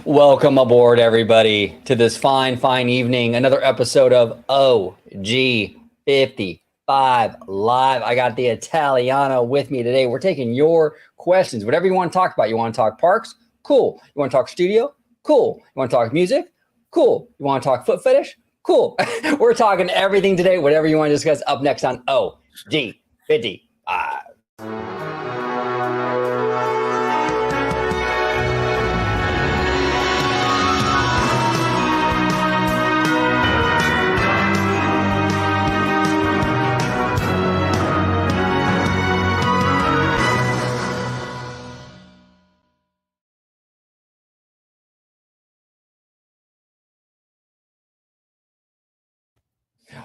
Welcome aboard, everybody, to this fine evening. Another episode of OG55 Live. I got the Italiano with me today. We're taking your questions, whatever you want to talk about. You want to talk parks? Cool. You want to talk studio? Cool. You want to talk music? Cool. You want to talk foot fetish? Cool. We're talking everything today, whatever you want to discuss. Up next on OG55.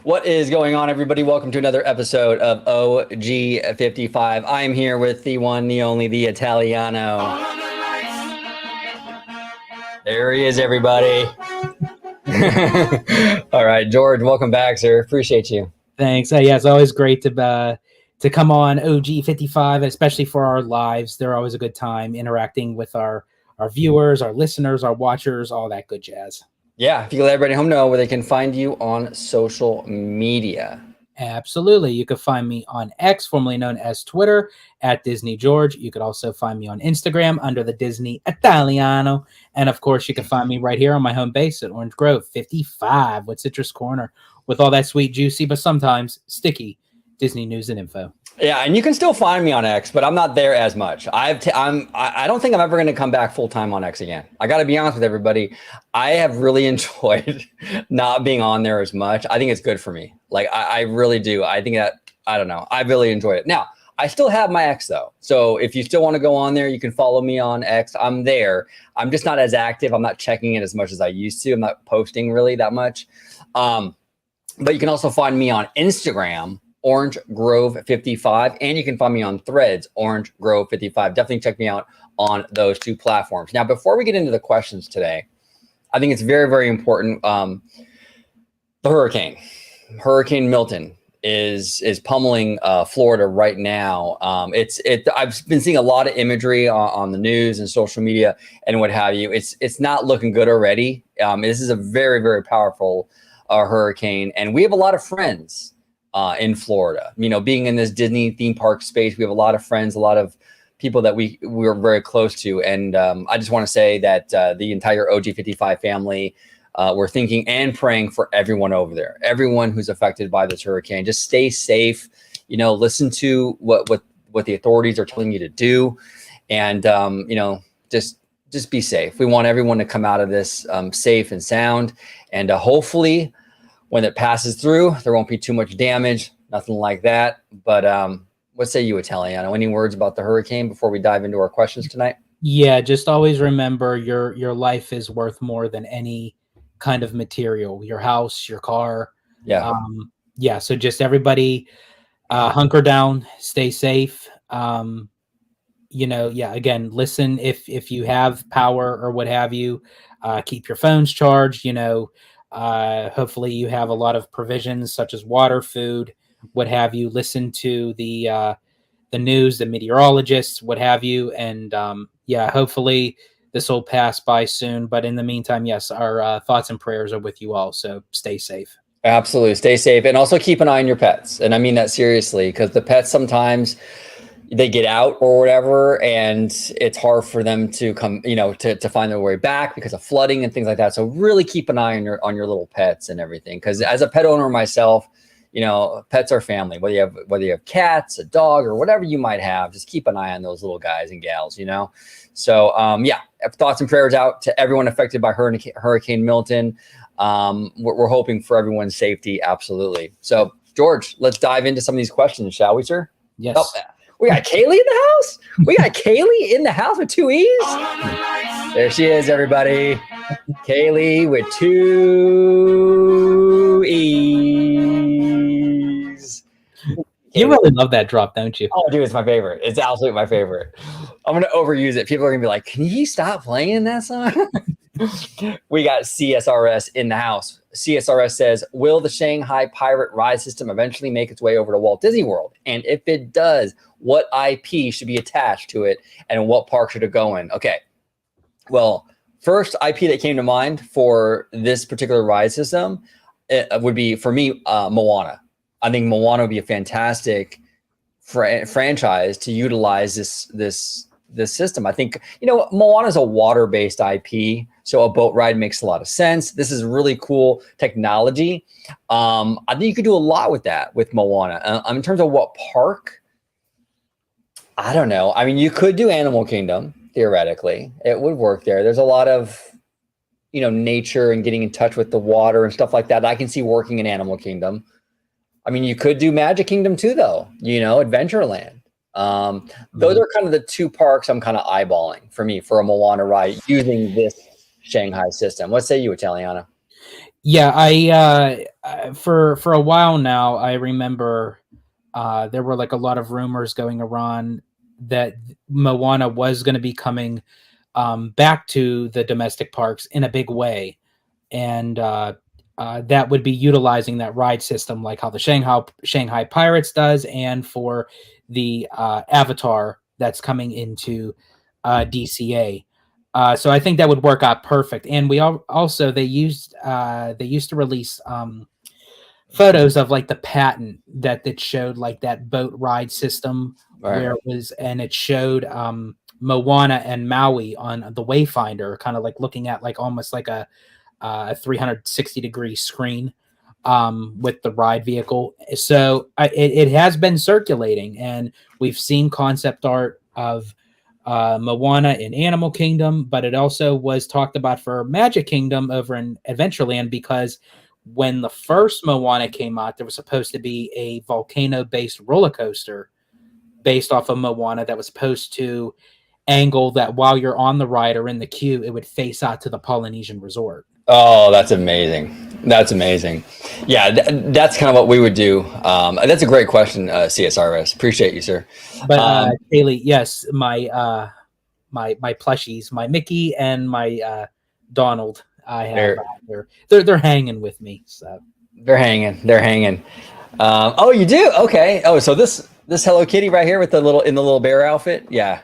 What is going on, everybody? Welcome to another episode of OG55. I am here with the one, the only, the Italiano. There he is, everybody. All right, George, welcome back, sir. Appreciate you. Thanks. Yeah, it's always great to come on OG55, especially for our lives. They're always a good time interacting with our viewers, our listeners, our watchers, all that good jazz. Yeah, if you can let everybody home know where they can find you on social media. Absolutely. You can find me on X, formerly known as Twitter, at Disney George. You could also find me on Instagram under the Disney Italiano. And of course, you can find me right here on my home base at Orange Grove 55 with Citrus Corner with all that sweet, juicy, but sometimes sticky Disney news and info. Yeah, and you can still find me on X, but I'm not there as much. I don't think I'm ever going to come back full time on X again. I got to be honest with everybody. I have really enjoyed not being on there as much. I think it's good for me. Like I really do. I think that I don't know. I really enjoy it. Now I still have my X though, so if you still want to go on there, you can follow me on X. I'm there. I'm just not as active. I'm not checking it as much as I used to. I'm not posting really that much. But you can also find me on Instagram, Orange Grove 55, and you can find me on Threads, Orange Grove 55. Definitely check me out on those two platforms. Now, before we get into the questions today, I think it's very important. The Hurricane Milton is pummeling Florida right now. I've been seeing a lot of imagery on the news and social media and what have you. It's not looking good already. This is a very powerful hurricane, and we have a lot of friends in Florida. You know, being in this Disney theme park space, we have a lot of friends, a lot of people that we're very close to. And I just want to say that the entire OG55 family, we're thinking and praying for everyone over there, everyone who's affected by this hurricane. Just stay safe, you know, listen to what the authorities are telling you to do. And, you know, just be safe. We want everyone to come out of this safe and sound. And hopefully, when it passes through, there won't be too much damage, nothing like that. But what say you, Italiano? Any words about the hurricane before we dive into our questions tonight? Yeah, just always remember your life is worth more than any kind of material, your house, your car. Yeah. So just everybody hunker down, stay safe. Again, listen, if you have power or what have you, keep your phones charged, hopefully you have a lot of provisions such as water, food, what have you. Listen to the news, the meteorologists, what have you. And hopefully this will pass by soon. But in the meantime, yes, our thoughts and prayers are with you all. So stay safe. Absolutely. Stay safe. And also keep an eye on your pets. And I mean that seriously, because the pets sometimes they get out or whatever, and it's hard for them to come, to find their way back because of flooding and things like that. So really keep an eye on your little pets and everything. Because as a pet owner myself, pets are family. Whether you have cats, a dog, or whatever you might have, just keep an eye on those little guys and gals. So thoughts and prayers out to everyone affected by Hurricane Milton. We're hoping for everyone's safety. Absolutely. So George, let's dive into some of these questions, shall we, sir? Yes. Oh, we got Kaylee in the house. We got Kaylee in the house with 2 E's. There she is, everybody. Kaylee with 2 E's. You really love that drop, don't you? Oh, dude, it's my favorite. It's absolutely my favorite. I'm going to overuse it. People are going to be like, can you stop playing that song? We got CSRS in the house. CSRS says, will the Shanghai Pirate ride system eventually make its way over to Walt Disney World? And if it does, what IP should be attached to it and what park should it go in? Okay. Well, first IP that came to mind for this particular ride system, it would be for me Moana. I think Moana would be a fantastic franchise to utilize this system. I think, you know, Moana is a water-based IP, so a boat ride makes a lot of sense. This is really cool technology. I think you could do a lot with that with Moana. In terms of what park, I don't know. I mean, you could do Animal Kingdom theoretically. It would work there. There's a lot of, you know, nature and getting in touch with the water and stuff like that I can see working in Animal Kingdom. I mean, you could do Magic Kingdom too, though. You know, Adventureland. Those are kind of the two parks I'm kind of eyeballing for me for a Moana ride using this Shanghai system. What say you, Italiana? Yeah, I for a while now, I remember there were like a lot of rumors going around that Moana was going to be coming back to the domestic parks in a big way, and that would be utilizing that ride system, like how the Shanghai Pirates does, and for the Avatar that's coming into DCA. So I think that would work out perfect. And we also they used to release photos of like the patent that showed like that boat ride system, Right. where it was, and it showed Moana and Maui on the Wayfinder, kind of like looking at like almost like a 360-degree screen with the ride vehicle. So it has been circulating, and we've seen concept art of Moana in Animal Kingdom, but it also was talked about for Magic Kingdom over in Adventureland, because when the first Moana came out, there was supposed to be a volcano-based roller coaster based off of Moana that was supposed to angle that while you're on the ride or in the queue, it would face out to the Polynesian resort. Oh, that's amazing. That's amazing. Yeah, that's kind of what we would do. That's a great question, CSRS. Appreciate you, sir. But Haley, yes, my plushies, my Mickey and my Donald, I have. They're hanging with me. So they're hanging. Oh, you do? Okay. Oh, so this Hello Kitty right here with the little bear outfit. Yeah.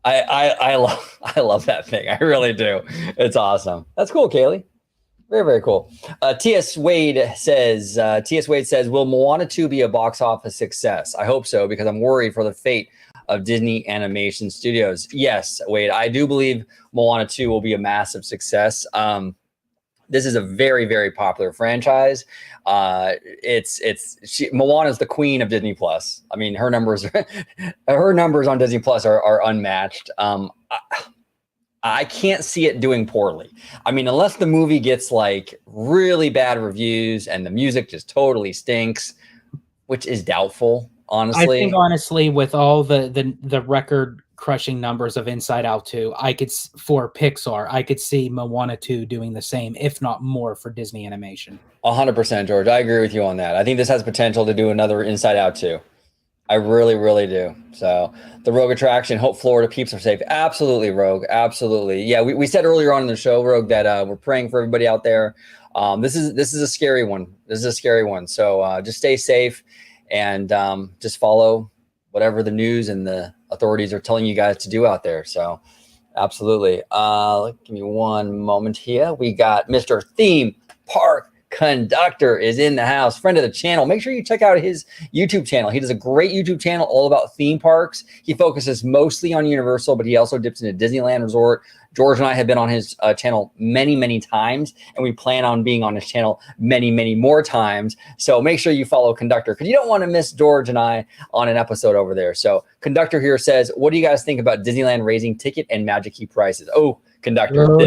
I love that thing. I really do. It's awesome. That's cool, Kaylee. Very, very cool. T.S. Wade says, will Moana 2 be a box office success? I hope so, because I'm worried for the fate of Disney Animation Studios. Yes, Wade, I do believe Moana 2 will be a massive success. This is a very, very popular franchise. Moana is the queen of Disney Plus. I mean, her numbers on Disney Plus are unmatched. I can't see it doing poorly. I mean, unless the movie gets like really bad reviews and the music just totally stinks, which is doubtful, honestly. I think honestly, with all the record crushing numbers of Inside Out 2, for Pixar, I could see Moana 2 doing the same, if not more, for Disney Animation. 100%, George. I agree with you on that. I think this has potential to do another Inside Out 2. I really, really do. So the Rogue attraction, hope Florida peeps are safe. Absolutely, Rogue. Absolutely. Yeah, we said earlier on in the show, Rogue, that we're praying for everybody out there. This is a scary one. So just stay safe and just follow whatever the news and the authorities are telling you guys to do out there. So absolutely. Give me one moment here. We got Mr. Theme Park Conductor is in the house, friend of the channel. Make sure you check out his YouTube channel. He does a great YouTube channel all about theme parks. He focuses mostly on Universal, but he also dips into Disneyland Resort. George and I have been on his channel many, many times, and we plan on being on his channel many, many more times. So make sure you follow Conductor, because you don't want to miss George and I on an episode over there. So Conductor here says, what do you guys think about Disneyland raising ticket and Magic Key prices? Oh, Conductor.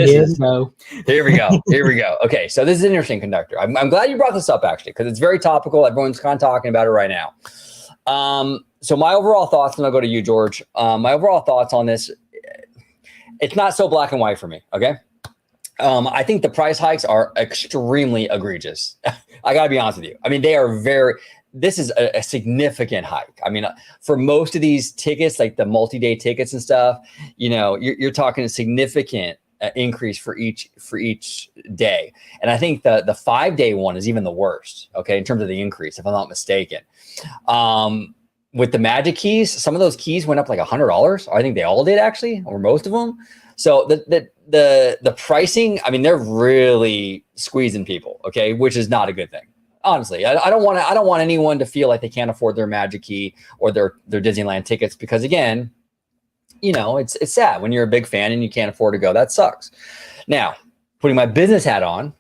Here we go. Okay, so this is an interesting, Conductor. I'm glad you brought this up, actually, because it's very topical. Everyone's kind of talking about it right now. So my overall thoughts, and I'll go to you, George. My overall thoughts on this, it's not so black and white for me, okay? I think the price hikes are extremely egregious. I got to be honest with you. I mean, this is a significant hike. I mean, for most of these tickets, like the multi-day tickets and stuff, you know, you're talking a significant increase for each day. And I think the 5-day one is even the worst, okay, in terms of the increase, if I'm not mistaken. With the Magic Keys, some of those keys went up like $100. I think they all did, actually, or most of them. So the pricing, I mean, they're really squeezing people, okay, which is not a good thing. Honestly, I don't want anyone to feel like they can't afford their Magic Key or their Disneyland tickets, because again, you know, it's sad when you're a big fan and you can't afford to go. That sucks. Now, putting my business hat on,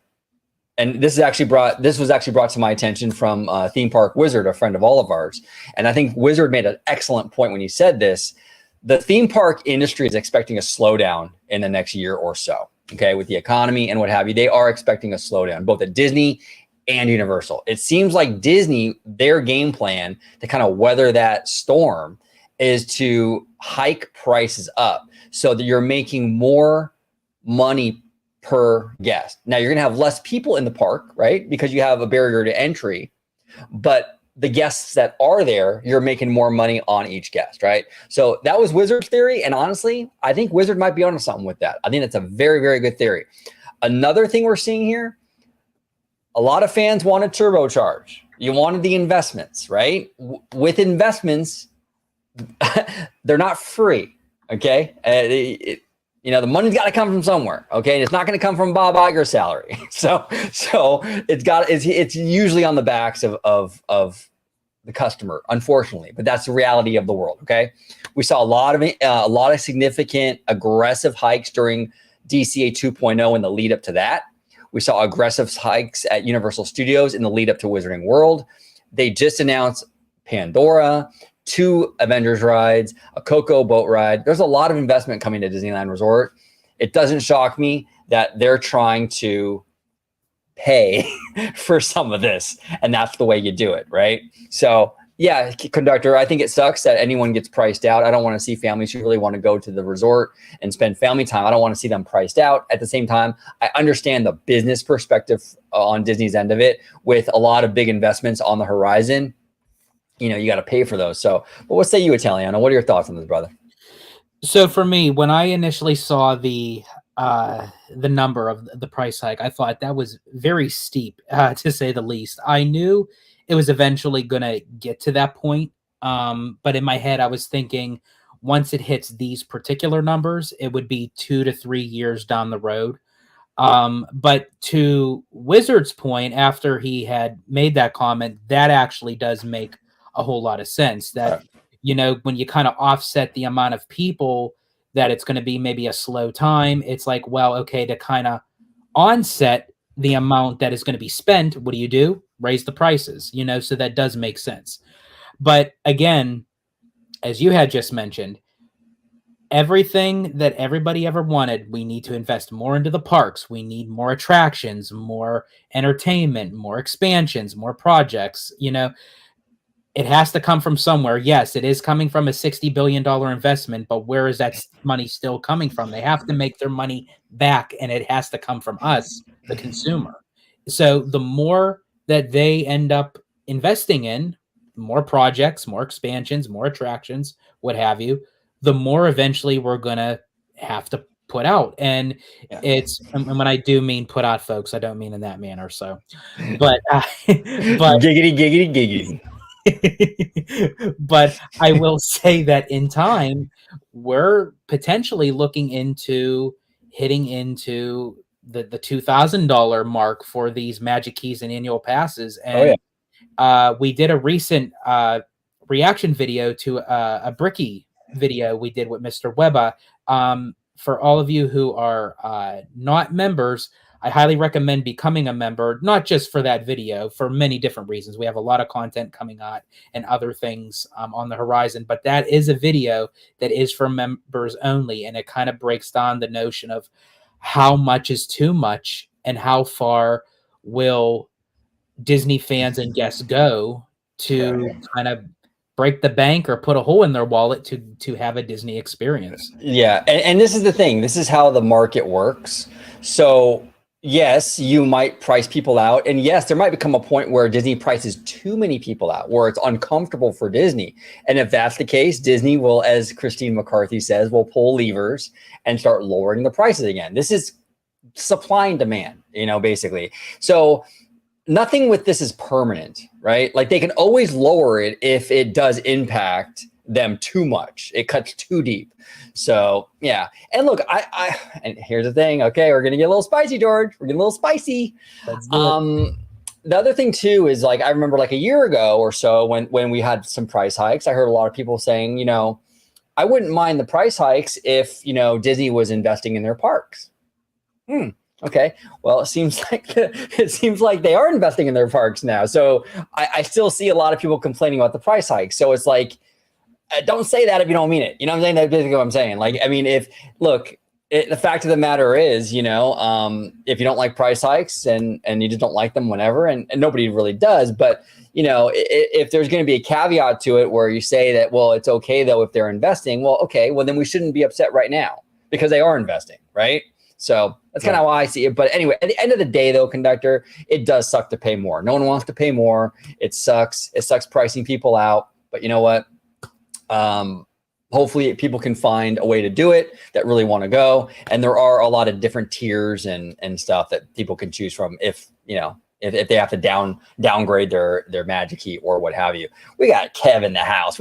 and this was actually brought to my attention from Theme Park Wizard, a friend of all of ours. And I think Wizard made an excellent point when he said this. The theme park industry is expecting a slowdown in the next year or so. Okay, with the economy and what have you, they are expecting a slowdown, both at Disney and Universal. It seems like Disney, their game plan to kind of weather that storm is to hike prices up so that you're making more money per guest. Now you're going to have less people in the park, right? Because you have a barrier to entry, but the guests that are there, you're making more money on each guest, right? So that was Wizard's theory. And honestly, I think Wizard might be onto something with that. I think that's a very, very good theory. Another thing we're seeing here, a lot of fans wanted turbocharge. You wanted the investments, right? With investments, they're not free, okay? You know, the money's got to come from somewhere, okay? And it's not going to come from Bob Iger's salary. So it's usually on the backs of the customer, unfortunately. But that's the reality of the world, okay? We saw a lot of significant aggressive hikes during DCA 2.0 in the lead up to that. We saw aggressive hikes at Universal Studios in the lead up to Wizarding World. They just announced Pandora, 2 Avengers rides, a Coco boat ride. There's a lot of investment coming to Disneyland Resort. It doesn't shock me that they're trying to pay for some of this, and that's the way you do it, right? So yeah, Conductor, I think it sucks that anyone gets priced out. I don't want to see families who really want to go to the resort and spend family time. I don't want to see them priced out. At the same time, I understand the business perspective on Disney's end of it, with a lot of big investments on the horizon. You know, you got to pay for those. So, but what say you, Italiano? What are your thoughts on this, brother? So for me, when I initially saw the number of the price hike, I thought that was very steep, to say the least. I knew it was eventually going to get to that point. But in my head, I was thinking once it hits these particular numbers, it would be 2 to 3 years down the road. But to Wizard's point, after he had made that comment, that actually does make a whole lot of sense. That, you know, when you kind of offset the amount of people, that it's going to be maybe a slow time. It's like, well, okay, to kind of onset the amount that is going to be spent, what do? Raise the prices, you know, so that does make sense. But again, as you had just mentioned, everything that everybody ever wanted, we need to invest more into the parks. We need more attractions, more entertainment, more expansions, more projects. You know, it has to come from somewhere. Yes, it is coming from a $60 billion investment, but where is that money still coming from? They have to make their money back, and it has to come from us, the consumer. So the more that they end up investing in, more projects, more expansions, more attractions, what have you, the more eventually we're going to have to put out. And it's, and when I do mean put out, folks, I don't mean in that manner. So, but giggity. But I will say that in time, we're potentially looking into hitting into the $2,000 mark for these Magic Keys and annual passes. And we did a recent reaction video to a Bricky video we did with Mr. Webba. For all of you who are not members, I highly recommend becoming a member, not just for that video, for many different reasons. We have a lot of content coming out and other things on the horizon, but that is a video that is for members only, and it kind of breaks down the notion of how much is too much and how far will Disney fans and guests go to kind of break the bank or put a hole in their wallet to have a Disney experience. Yeah, and this is the thing. This is how the market works. So yes, you might price people out, and yes, there might become a point where Disney prices too many people out, where it's uncomfortable for Disney. And if that's the case, Disney will, as Christine McCarthy says, will pull levers and start lowering the prices again. This is supply and demand, you know, basically. So nothing with this is permanent, right? Like they can always lower it if it does impact them too much. It cuts too deep. So yeah. And look, and here's the thing. Okay, we're gonna get a little spicy, George. We're getting a little spicy. Let's do it. The other thing too is like I remember like a year ago or so when we had some price hikes, I heard a lot of people saying, you know, I wouldn't mind the price hikes if, you know, Disney was investing in their parks. Okay. Well, it seems like they are investing in their parks now. So I still see a lot of people complaining about the price hike. So it's like, don't say that if you don't mean it. You know what I'm saying? That's basically what I'm saying. Like, I mean, the fact of the matter is, you know, if you don't like price hikes and you just don't like them whenever, and nobody really does, but you know, if there's going to be a caveat to it where you say that, well, it's okay though if they're investing, well, okay, well then we shouldn't be upset right now because they are investing, right? So that's kind of how I see it. But anyway, at the end of the day, though, Conductor, it does suck to pay more. No one wants to pay more. It sucks. It sucks pricing people out. But you know what? Hopefully people can find a way to do it that really want to go. And there are a lot of different tiers and stuff that people can choose from if, you know, if they have to downgrade their Magic Key or what have you. We got Kev in the house.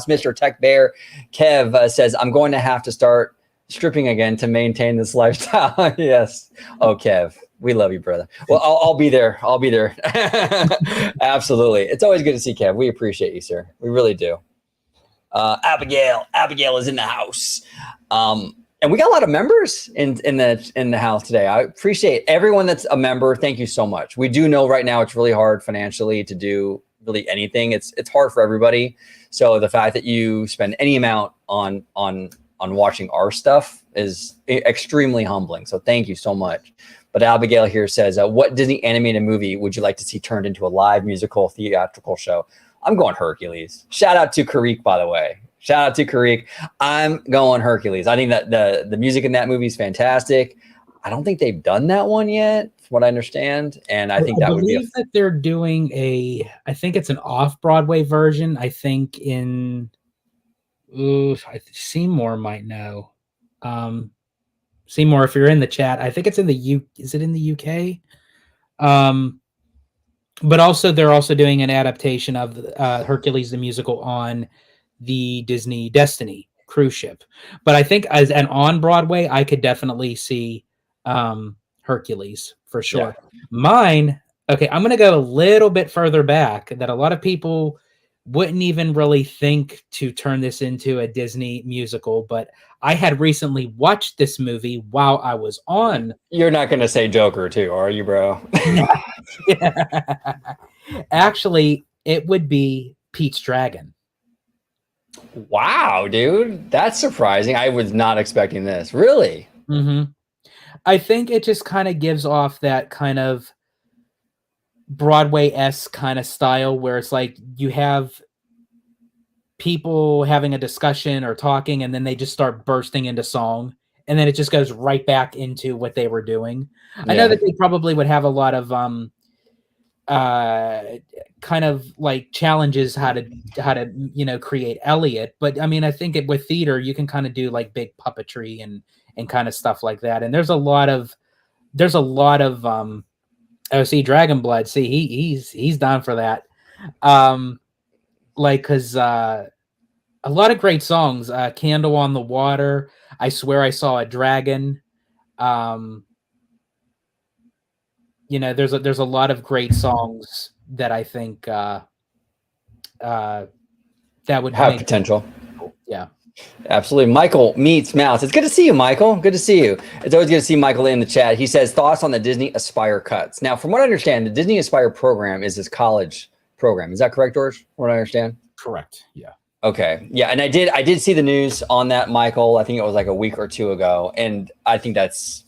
Mr. Tech Bear. Kev says, I'm going to have to start stripping again to maintain this lifestyle. Yes. Oh, Kev, we love you, brother. Well, I'll be there. Absolutely. It's always good to see Kev. We appreciate you, sir. We really do. Abigail is in the house. And we got a lot of members in the house today. I appreciate everyone that's a member. Thank you so much. We do know right now it's really hard financially to do really anything. It's hard for everybody. So the fact that you spend any amount on watching our stuff is extremely humbling. So thank you so much. But Abigail here says, what Disney animated movie would you like to see turned into a live musical theatrical show? I'm going Hercules. Shout out to Karik, by the way. Shout out to Karik. I'm going Hercules. I think that the music in that movie is fantastic. I don't think they've done that one yet, from what I understand. And I think that would be that they're doing I think it's an off-Broadway version. I think in Seymour might know. Seymour, if you're in the chat, I think it's in the is it in the UK? But also they're also doing an adaptation of Hercules the musical on the Disney Destiny cruise ship. But I think as an on Broadway, I could definitely see Hercules for sure. Yeah. Mine, okay, I'm going to go a little bit further back that a lot of people wouldn't even really think to turn this into a Disney musical, but I had recently watched this movie while I was on. You're not going to say Joker too, are you, bro? Yeah. Actually, it would be Pete's Dragon. Wow, dude. That's surprising. I was not expecting this. Really? Mm-hmm. I think it just kind of gives off that kind of Broadway-esque kind of style where it's like you have people having a discussion or talking and then they just start bursting into song and then it just goes right back into what they were doing. Yeah. I know that they probably would have a lot of kind of like challenges how to you know create Elliot, but I mean I think with theater you can kind of do like big puppetry and kind of stuff like that, and there's a lot of oh, see, Dragon Blood. See, he's down for that. Like, cause a lot of great songs. Candle on the Water. I Swear I Saw a Dragon. You know, there's a lot of great songs that I think that would have potential. Yeah. Absolutely. Michael meets Mouse. It's good to see you, Michael. Good to see you. It's always good to see Michael in the chat. He says thoughts on the Disney Aspire cuts. Now, from what I understand, the Disney Aspire program is this college program. Is that correct, George? From what I understand? Correct. Yeah. Okay. Yeah. And I did see the news on that, Michael. I think it was like a week or two ago. And I think that's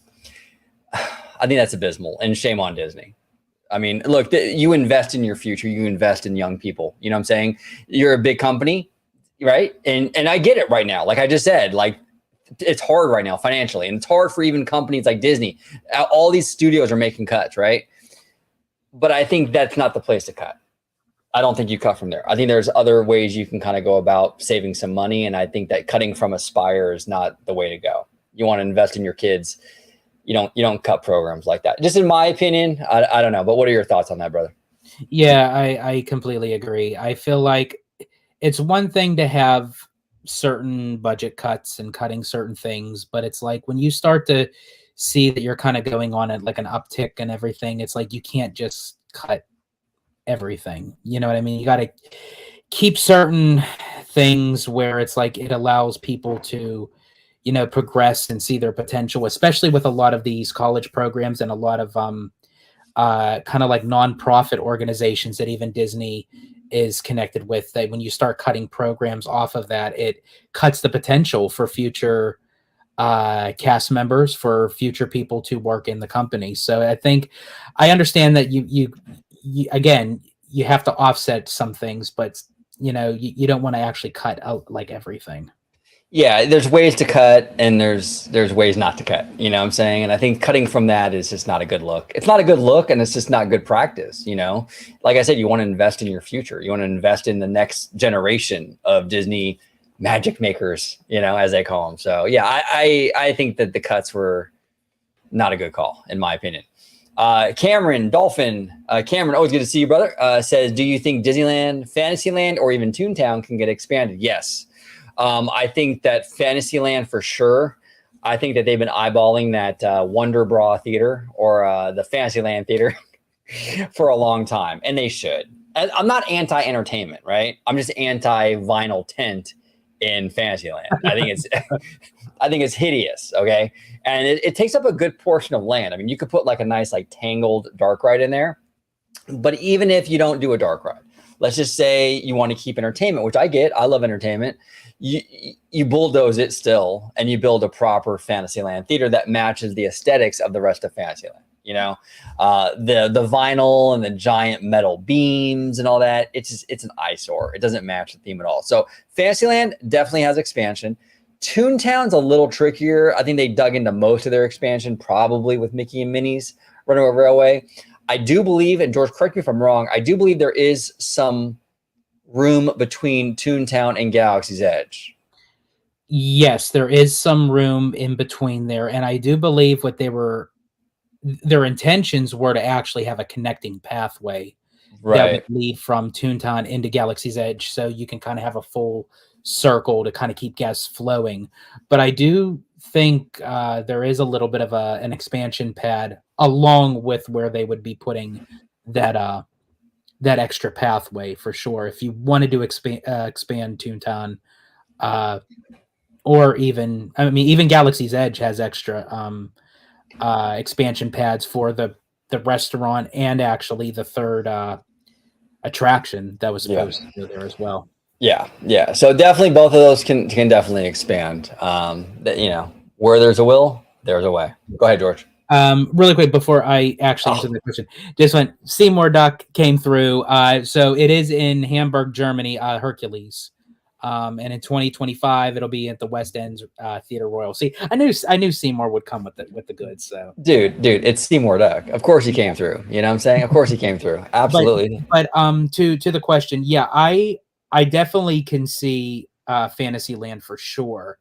abysmal and shame on Disney. I mean, look, you invest in your future. You invest in young people. You know what I'm saying? You're a big company. Right. And I get it right now. Like I just said, like it's hard right now financially, and it's hard for even companies like Disney. All these studios are making cuts. Right. But I think that's not the place to cut. I don't think you cut from there. I think there's other ways you can kind of go about saving some money. And I think that cutting from Aspire is not the way to go. You want to invest in your kids. You don't cut programs like that. Just in my opinion, I don't know. But what are your thoughts on that, brother? Yeah, I completely agree. I feel like it's one thing to have certain budget cuts and cutting certain things, but it's like when you start to see that you're kind of going on at like an uptick and everything, it's like you can't just cut everything. You know what I mean? You got to keep certain things where it's like it allows people to, progress and see their potential, especially with a lot of these college programs and a lot of kind of like nonprofit organizations that even Disney is connected with. That when you start cutting programs off of that, it cuts the potential for future cast members, for future people to work in the company. So I think I understand that you again, you have to offset some things, but you don't want to actually cut out like everything. Yeah, there's ways to cut and there's ways not to cut, you know what I'm saying? And I think cutting from that is just not a good look. It's not a good look and it's just not good practice, you know? Like I said, you want to invest in your future. You want to invest in the next generation of Disney magic makers, as they call them. So yeah, I think that the cuts were not a good call, in my opinion. Cameron Dolphin, Cameron, always good to see you, brother. Says, do you think Disneyland, Fantasyland, or even Toontown can get expanded? Yes. I think that Fantasyland for sure. I think that they've been eyeballing that Wonder Bra Theater or the Fantasyland Theater for a long time, and they should. I'm not anti-entertainment, right? I'm just anti-vinyl tent in Fantasyland. I think it's hideous. Okay, and it takes up a good portion of land. I mean, you could put like a nice like tangled dark ride in there, but even if you don't do a dark ride, let's just say you want to keep entertainment, which I get. I love entertainment. You bulldoze it still, and you build a proper Fantasyland theater that matches the aesthetics of the rest of Fantasyland. The vinyl and the giant metal beams and all that. It's an eyesore. It doesn't match the theme at all. So Fantasyland definitely has expansion. Toontown's a little trickier. I think they dug into most of their expansion, probably with Mickey and Minnie's Runaway Railway. I do believe, and George, correct me if I'm wrong, I do believe there is some room between Toontown and Galaxy's Edge. Yes, there is some room in between there. And I do believe their intentions were to actually have a connecting pathway that would lead from Toontown into Galaxy's Edge. So you can kind of have a full circle to kind of keep guests flowing. But I do think there is a little bit of an expansion pad along with where they would be putting that extra pathway for sure. If you wanted to expand Toontown, or even Galaxy's Edge has extra expansion pads for the restaurant and actually the third attraction that was supposed to go there as well. Yeah. So definitely both of those can definitely expand. Where there's a will, there's a way. Go ahead, George. Really quick before I actually answer the question, just went Seymour Duck came through. So it is in Hamburg, Germany, Hercules. And in 2025, it'll be at the West End Theater Royal. See, I knew Seymour would come with the goods. So, dude, it's Seymour Duck. Of course he came through. You know what I'm saying? Of course he came through. Absolutely. But to the question, yeah, I definitely can see Fantasyland for sure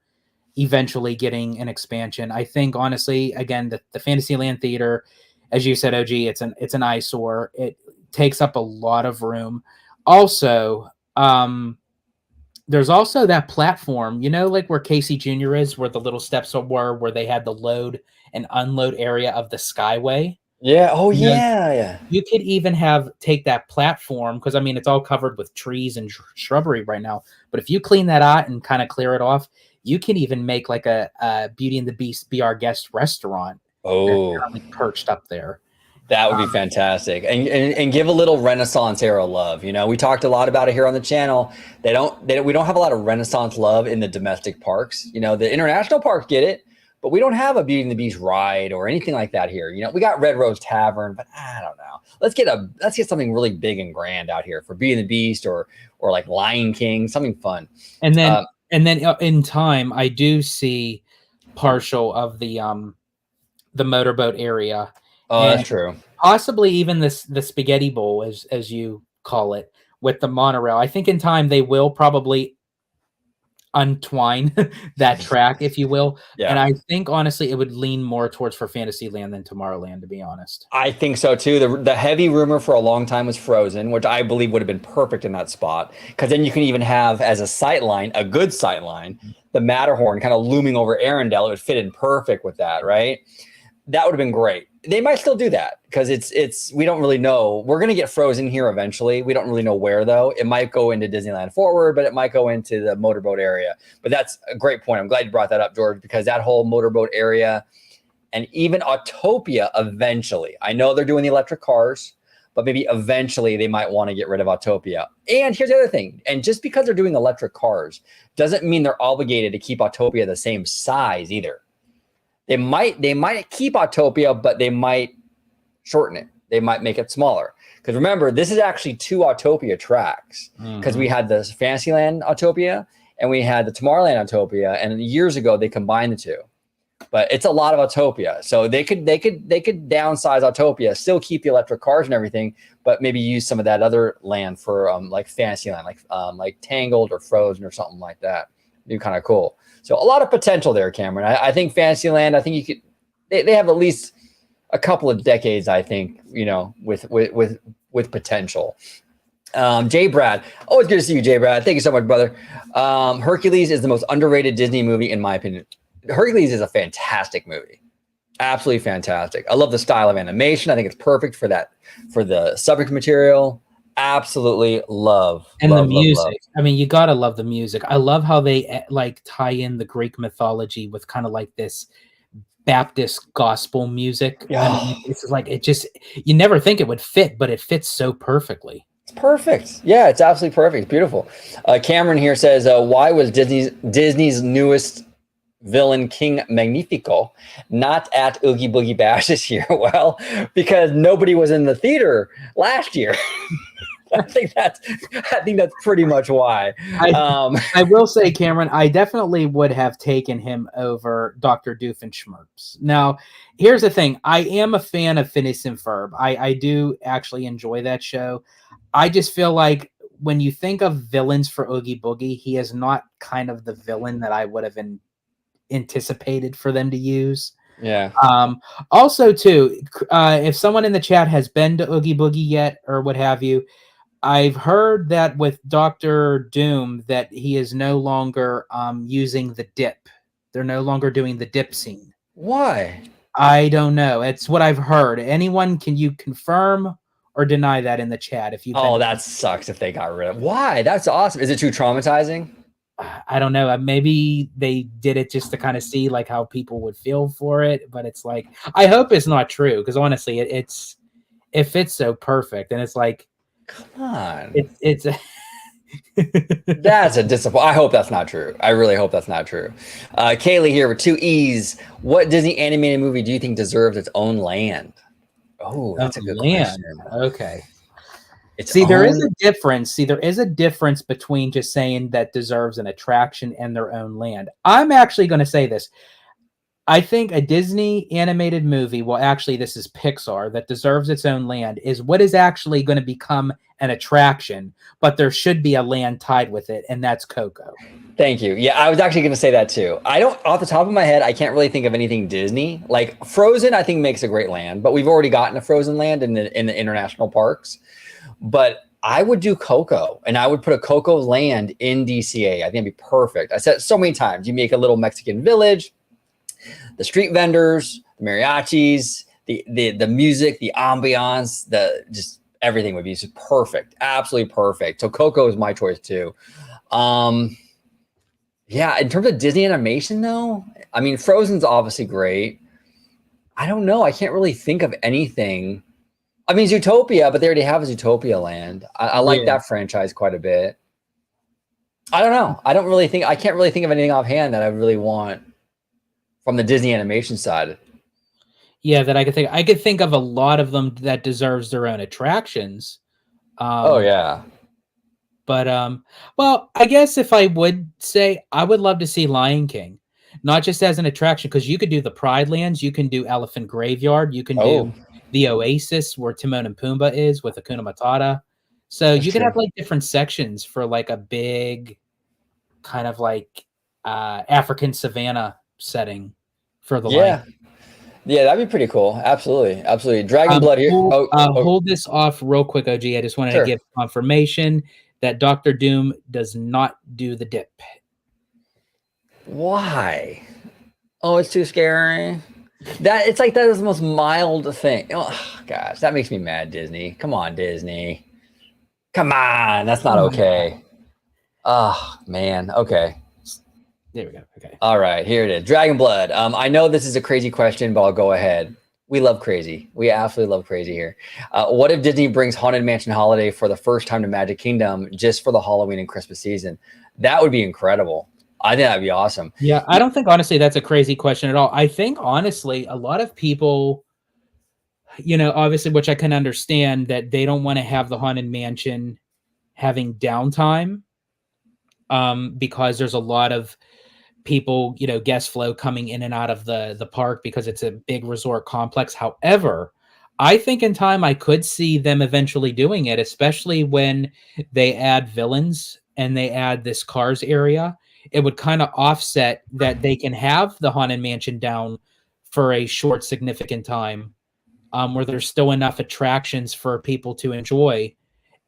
eventually getting an expansion. I think honestly, again, the Fantasyland Theater, as you said, OG, it's an eyesore. It takes up a lot of room. Also, there's also that platform, like where Casey Jr. is, where the little steps were, where they had the load and unload area of the Skyway. Yeah. Oh, yeah. You could even take that platform, because it's all covered with trees and shrubbery right now. But if you clean that out and kind of clear it off, you can even make like a Beauty and the Beast Be Our Guest restaurant. Oh, perched up there. That would be fantastic, and give a little Renaissance era love. We talked a lot about it here on the channel. We don't have a lot of Renaissance love in the domestic parks. The international parks get it, but we don't have a Beauty and the Beast ride or anything like that here. We got Red Rose Tavern, but I don't know. Let's get something really big and grand out here for Beauty and the Beast or like Lion King, something fun. And then in time, I do see partial of the motorboat area. Oh, that's true. Possibly even the Spaghetti Bowl, as you call it, with the monorail. I think in time they will probably untwine that track, if you will. Yeah. And I think honestly, it would lean more towards for Fantasyland than Tomorrowland, to be honest. I think so too. The heavy rumor for a long time was Frozen, which I believe would have been perfect in that spot, because then you can even have as a sight line, a good sight line, the Matterhorn kind of looming over Arendelle. It would fit in perfect with that, right? That would have been great. They might still do that because we don't really know. We're gonna get Frozen here eventually. We don't really know where though. It might go into Disneyland Forward, but it might go into the motorboat area. But that's a great point. I'm glad you brought that up, George, because that whole motorboat area and even Autopia eventually. I know they're doing the electric cars, but maybe eventually they might want to get rid of Autopia. And here's the other thing. And just because they're doing electric cars doesn't mean they're obligated to keep Autopia the same size either. They might keep Autopia, but they might shorten it. They might make it smaller. Because remember, this is actually 2 Autopia tracks. Because we had the Fantasyland Autopia and we had the Tomorrowland Autopia. And years ago, they combined the 2. But it's a lot of Autopia. So they could downsize Autopia, still keep the electric cars and everything, but maybe use some of that other land for like Fantasyland, like Tangled or Frozen or something like that. It'd be kind of cool. So a lot of potential there, Cameron. I think Fantasyland, I think you could, they have at least a couple of decades, I think, with potential. Jay Brad, always good to see you, Jay Brad. Thank you so much, brother. Hercules is the most underrated Disney movie, in my opinion. Hercules is a fantastic movie. Absolutely fantastic. I love the style of animation. I think it's perfect for the subject material. Absolutely love. The music. Love. I mean, you gotta love the music. I love how they like tie in the Greek mythology with kind of like this Baptist gospel music. Yeah. I mean, it's like you never think it would fit, but it fits so perfectly. It's perfect. Yeah, it's absolutely perfect. It's beautiful. Cameron here says, why was Disney's newest villain King Magnifico not at Oogie Boogie Bash this year? Well, because nobody was in the theater last year. I think that's pretty much why. I will say, Cameron, I definitely would have taken him over Dr. Doofenshmirtz. Now, here's the thing. I am a fan of Phineas and Ferb. I do actually enjoy that show. I just feel like when you think of villains for Oogie Boogie, he is not kind of the villain that I would have anticipated for them to use. Yeah. Also, too, if someone in the chat has been to Oogie Boogie yet or what have you, I've heard that with Dr. Doom that he is no longer using the dip. They're no longer doing the dip scene. Why? I don't know. It's what I've heard. Anyone, can you confirm or deny that in the chat? If you that sucks if they got rid of. Why? That's awesome. Is it too traumatizing? I don't know. Maybe they did it just to kind of see like how people would feel for it. But it's like, I hope it's not true, because honestly, it fits so perfect, and it's like, come on, it's that's a disappointment. I hope that's not true. I really hope that's not true. Kaylee here with 2 E's. What Disney animated movie do you think deserves its own land? Oh, that's a good question. Okay. There is a difference. There is a difference between just saying that deserves an attraction and their own land. I'm actually going to say this. I think a Disney animated movie, well, actually, this is Pixar, that deserves its own land is what is actually going to become an attraction, but there should be a land tied with it, and that's Coco. Thank you. Yeah, I was actually going to say that too. I don't, off the top of my head, I can't really think of anything Disney. Like Frozen, I think makes a great land, but we've already gotten a Frozen land in the international parks. But I would do Coco, and I would put a Coco land in DCA. I think it'd be perfect. I said it so many times. You make a little Mexican village, the street vendors, the mariachis, the music, the ambiance, just everything would be just perfect. Absolutely perfect. So Coco is my choice too. Yeah, in terms of Disney animation though, I mean, Frozen's obviously great. I don't know. I can't really think of anything. I mean, Zootopia, but they already have a Zootopia land. I like that franchise quite a bit. I don't know. I can't really think of anything offhand that I really want from the Disney animation side. Yeah, that I could think. I could think of a lot of them that deserves their own attractions. Oh yeah. But well, I guess if I would say, I would love to see Lion King, not just as an attraction, because you could do the Pride Lands, you can do Elephant Graveyard, you can do the Oasis where Timon and Pumbaa is with Hakuna Matata. So you can have like different sections for like a big kind of like African savanna setting for the Yeah. line. Yeah, that'd be pretty cool. Absolutely. Absolutely. Dragon Blood here. Hold this off real quick, OG. I just wanted to give confirmation that Dr. Doom does not do the dip. Why? Oh, it's too scary. That it's like that is the most mild thing. Oh gosh, that makes me mad, Disney. Come on, Disney. Come on, that's not okay. Oh man. Okay. There we go. Okay. All right, here it is. Dragon Blood. I know this is a crazy question, but I'll go ahead. We love crazy. We absolutely love crazy here. What if Disney brings Haunted Mansion Holiday for the first time to Magic Kingdom just for the Halloween and Christmas season? That would be incredible. I think that'd be awesome. Yeah, I don't think honestly that's a crazy question at all. I think honestly a lot of people, you know, obviously, which I can understand, that they don't want to have the Haunted Mansion having downtime because there's a lot of people, you know, guest flow coming in and out of the park because it's a big resort complex. However, I think in time I could see them eventually doing it, especially when they add villains and they add this Cars area. It would kind of offset that they can have the Haunted Mansion down for a short, significant time, where there's still enough attractions for people to enjoy.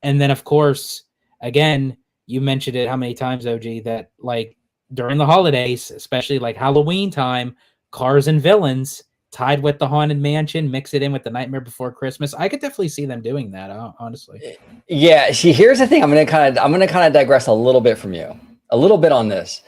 And then, of course, again, you mentioned it how many times, OG, that like during the holidays, especially like Halloween time, Cars and villains tied with the Haunted Mansion, mix it in with the Nightmare Before Christmas. I could definitely see them doing that, honestly. Yeah. See, here's the thing. I'm gonna kind of digress a little bit from you, a little bit on this.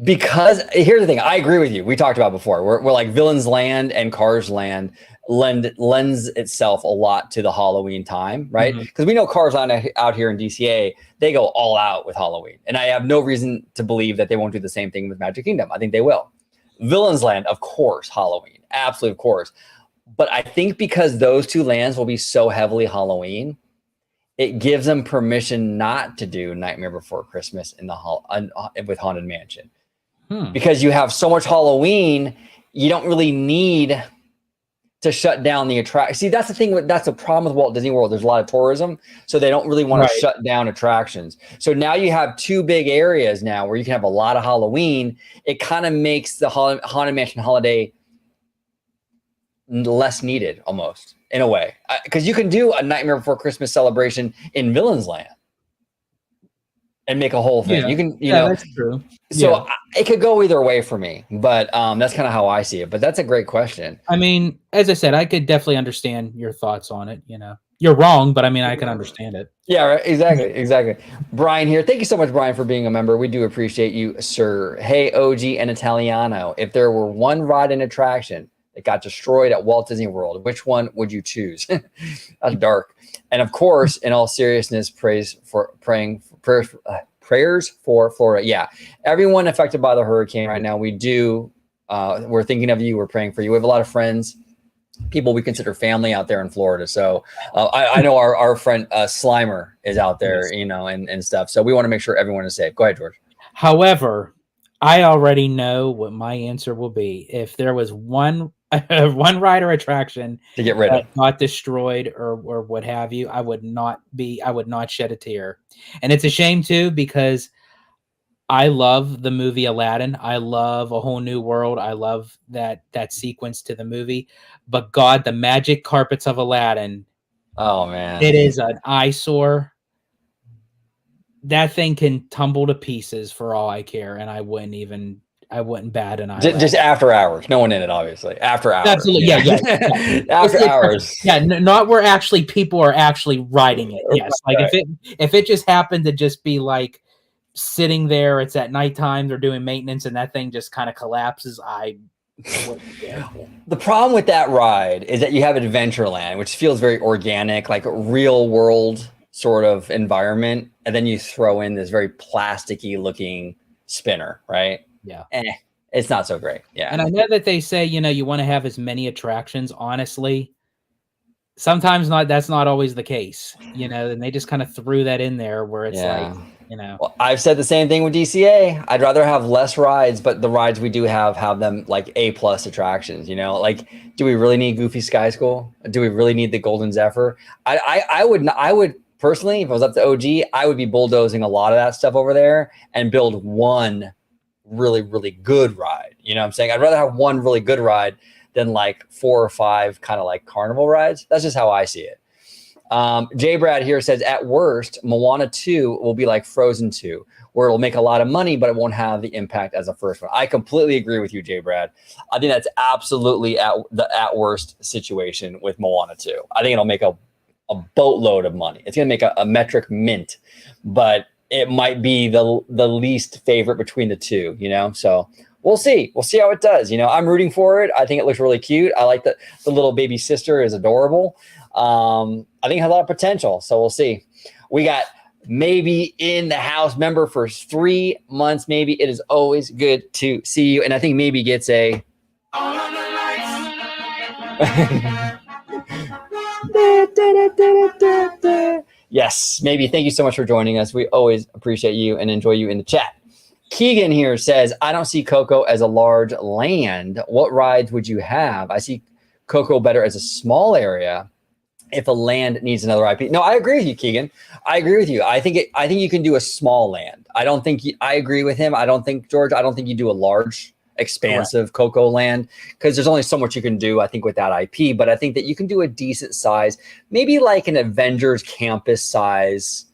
Because here's the thing, I agree with you. We talked about before. We're like Villains Land and Cars Land lends itself a lot to the Halloween time, right? Because we know Cars Land out here in DCA, they go all out with Halloween, and I have no reason to believe that they won't do the same thing with Magic Kingdom. I think they will. Villains Land, of course, Halloween, absolutely, of course. But I think because those two lands will be so heavily Halloween, it gives them permission not to do Nightmare Before Christmas in the with Haunted Mansion. Because you have so much Halloween, you don't really need to shut down the attraction. See, that's the thing. That's the problem with Walt Disney World. There's a lot of tourism, so they don't really want to shut down attractions. So now you have two big areas now where you can have a lot of Halloween. It kind of makes the Haunted Mansion holiday less needed, almost in a way, because you can do a Nightmare Before Christmas celebration in Villains Land and make a whole thing. Yeah. You can, you know, that's true. So it could go either way for me, but that's kind of how I see it. But that's a great question. I mean, as I said, I could definitely understand your thoughts on it. You know, you're wrong, but I mean, I can understand it. Yeah, right. Exactly. Brian here. Thank you so much, Brian, for being a member. We do appreciate you, sir. Hey, OG and Italiano. If there were one ride and attraction that got destroyed at Walt Disney World, which one would you choose? That's dark. And of course, in all seriousness, prayers for Florida. Yeah, everyone affected by the hurricane right now. We're thinking of you. We're praying for you. We have a lot of friends, people we consider family out there in Florida. So I know our friend Slimer is out there, you know, and stuff. So we want to make sure everyone is safe. Go ahead, George. However, I already know what my answer will be. If there was one ride or attraction to get rid of, got destroyed or what have you, I would not shed a tear. And it's a shame too, because I love the movie Aladdin. I love A Whole New World. I love that sequence to the movie. But God, the magic carpets of Aladdin. Oh man, it is an eyesore. That thing can tumble to pieces for all I care, and I wouldn't bat an eye. Just after hours. No one in it, obviously. After hours. Absolutely. Yeah. After hours. Yeah, not where actually people are actually riding it. Yes. Like if it just happened to just be like sitting there, it's at nighttime, they're doing maintenance, and that thing just kind of collapses, I wouldn't care. The problem with that ride is that you have Adventureland, which feels very organic, like a real world sort of environment, and then you throw in this very plasticky looking spinner, right? Yeah. It's not so great. Yeah. And I know that they say, you know, you want to have as many attractions. Honestly, sometimes that's not always the case, you know, and they just kind of threw that in there where it's like, you know. Well, I've said the same thing with DCA. I'd rather have less rides, but the rides we do have them like A+ attractions, you know, like, do we really need Goofy Sky School? Do we really need the Golden Zephyr? I would personally, if it was up to OG, I would be bulldozing a lot of that stuff over there and build one really, really good ride. You know what I'm saying? I'd rather have one really good ride than like 4 or 5 kind of like carnival rides. That's just how I see it. J Brad here says, at worst, Moana 2 will be like Frozen 2, where it'll make a lot of money, but it won't have the impact as a first one. I completely agree with you, J Brad. I think that's absolutely at worst situation with Moana 2. I think it'll make a boatload of money. It's going to make a metric mint, but it might be the least favorite between the two, you know? So we'll see. We'll see how it does. You know, I'm rooting for it. I think it looks really cute. I like the little baby sister is adorable. I think it has a lot of potential. So we'll see. We got maybe in the house member for 3 months. Maybe it is always good to see you. And I think maybe gets a. Yes, maybe. Thank you so much for joining us. We always appreciate you and enjoy you in the chat. Keegan here says, I don't see Coco as a large land. What rides would you have? I see Coco better as a small area if a land needs another IP. No, I agree with you, Keegan. I agree with you. I think you can do a small land. I don't think I agree with him. I don't think, George, I don't think you do a large, expansive Coco land, because there's only so much you can do, I think, with that IP. But I think that you can do a decent size, maybe like an Avengers campus size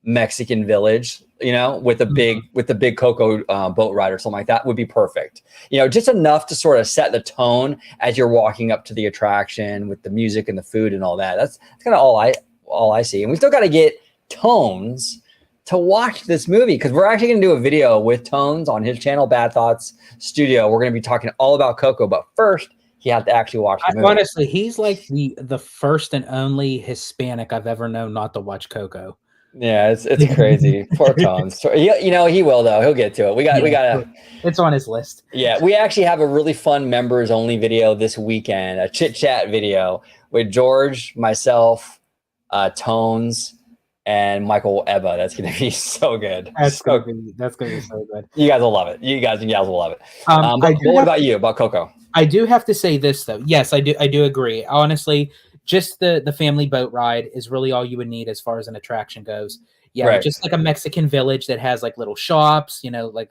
Mexican village, you know, with the big Coco boat ride or something like that would be perfect. You know, just enough to sort of set the tone as you're walking up to the attraction with the music and the food and all that. That's kind of all I see. And we still got to get Tones to watch this movie, because we're actually going to do a video with Tones on his channel, Bad Thoughts Studio. We're going to be talking all about Coco, but first he had to actually watch the movie. Honestly, he's like the first and only Hispanic I've ever known not to watch Coco. Yeah, it's crazy. Poor Tones. He will though. He'll get to it. We got. It's on his list. Yeah, we actually have a really fun members only video this weekend, a chit chat video with George, myself, Tones, and Michael Ebba. That's gonna be so good. That's gonna be so good. You guys will love it. You guys and gals will love it. But what about you? About Coco? I do have to say this though. Yes, I do agree. Honestly, just the family boat ride is really all you would need as far as an attraction goes. Yeah, right. Just like a Mexican village that has like little shops, you know, like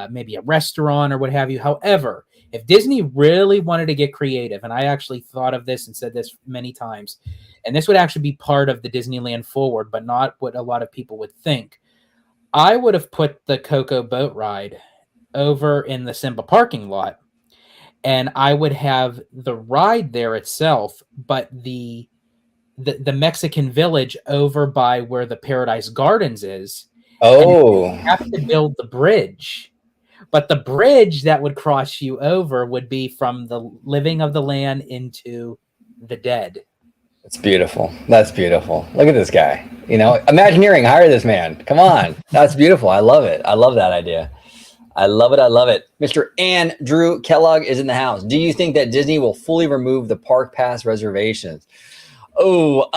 maybe a restaurant or what have you. However, if Disney really wanted to get creative, and I actually thought of this and said this many times, and this would actually be part of the Disneyland Forward, but not what a lot of people would think, I would have put the Coco boat ride over in the Simba parking lot. And I would have the ride there itself, but the Mexican village over by where the Paradise Gardens is. Oh, you have to build the bridge, but the bridge that would cross you over would be from the living of the land into the dead. It's beautiful. That's beautiful. Look at this guy. You know, Imagineering, hire this man. Come on. That's beautiful. I love it. I love that idea. I love it. I love it. Mr. Andrew Kellogg is in the house. Do you think that Disney will fully remove the park pass reservations? Oh,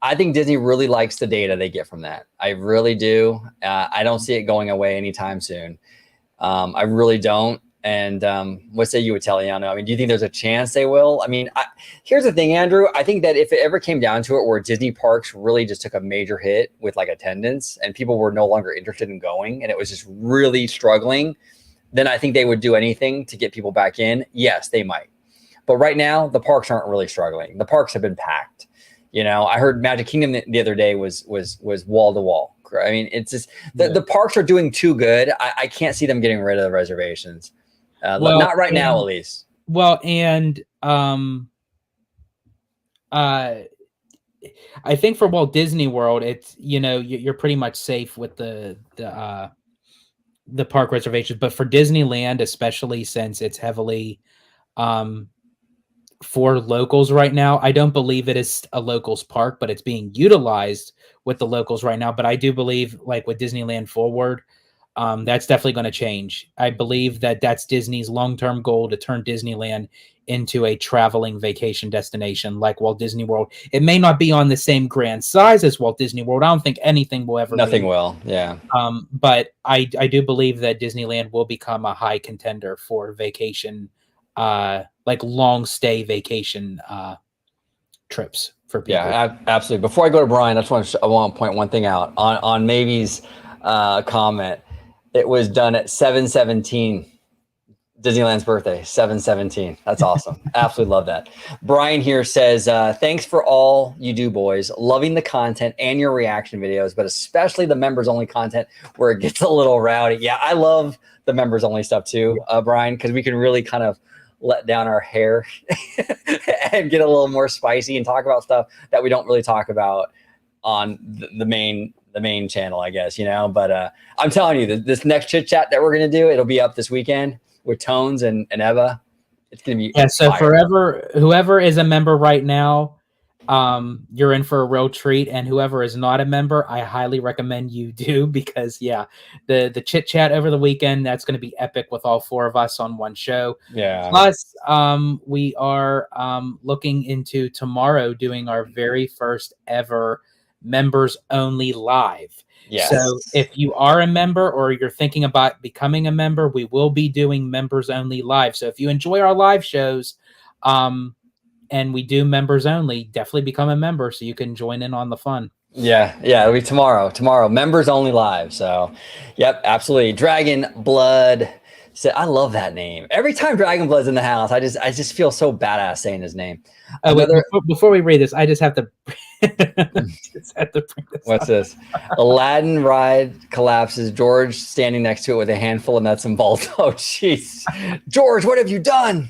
I think Disney really likes the data they get from that. I really do. I don't see it going away anytime soon. I really don't. And what say you, Italiano? I mean, do you think there's a chance they will? I mean, here's the thing, Andrew. I think that if it ever came down to it where Disney parks really just took a major hit with like attendance and people were no longer interested in going and it was just really struggling, then I think they would do anything to get people back in. Yes, they might. But right now, the parks aren't really struggling. The parks have been packed. You know, I heard Magic Kingdom the other day was wall to wall. I mean, it's just the parks are doing too good. I can't see them getting rid of the reservations. Not right now, at least. Well, and I think for Walt Disney World, it's, you know, you're pretty much safe with the park reservations. But for Disneyland, especially since it's heavily for locals right now, I don't believe it is a locals park, but it's being utilized with the locals right now. But I do believe, like with Disneyland Forward, that's definitely going to change. I believe that that's Disney's long-term goal, to turn Disneyland into a traveling vacation destination like Walt Disney World. It may not be on the same grand size as Walt Disney World. I don't think anything will ever. Nothing will, yeah. But I do believe that Disneyland will become a high contender for vacation, like long stay vacation trips for people. Yeah, absolutely. Before I go to Brian, I want to point one thing out on Maybe's comment. It was done at 7:17. Disneyland's birthday, 7/17. That's awesome. Absolutely love that. Brian here says, thanks for all you do, boys. Loving the content and your reaction videos, but especially the members only content where it gets a little rowdy. Yeah, I love the members only stuff too, Brian, because we can really kind of let down our hair and get a little more spicy and talk about stuff that we don't really talk about on the main channel, I guess, but I'm telling you, this next chit chat that we're going to do, it'll be up this weekend with Tones and Eva. It's going to be so fire. Whoever is a member right now, you're in for a real treat, and whoever is not a member, I highly recommend you do, because the chit chat over the weekend, that's going to be epic with all 4 of us on one show. Yeah. Plus, we are looking into tomorrow doing our very first ever members only live. Yes. So if you are a member or you're thinking about becoming a member, we will be doing members only live. So if you enjoy our live shows, and we do members only, definitely become a member so you can join in on the fun. Yeah, it'll be tomorrow, members only live. So yep, absolutely. Dragon Blood said, I love that name. Every time Dragon Blood's in the house, I just feel so badass saying his name. Before we read this, I just have to bring this What's up. this? Aladdin ride collapses. George standing next to it with a handful of nuts and bolts. Oh, jeez. George, what have you done?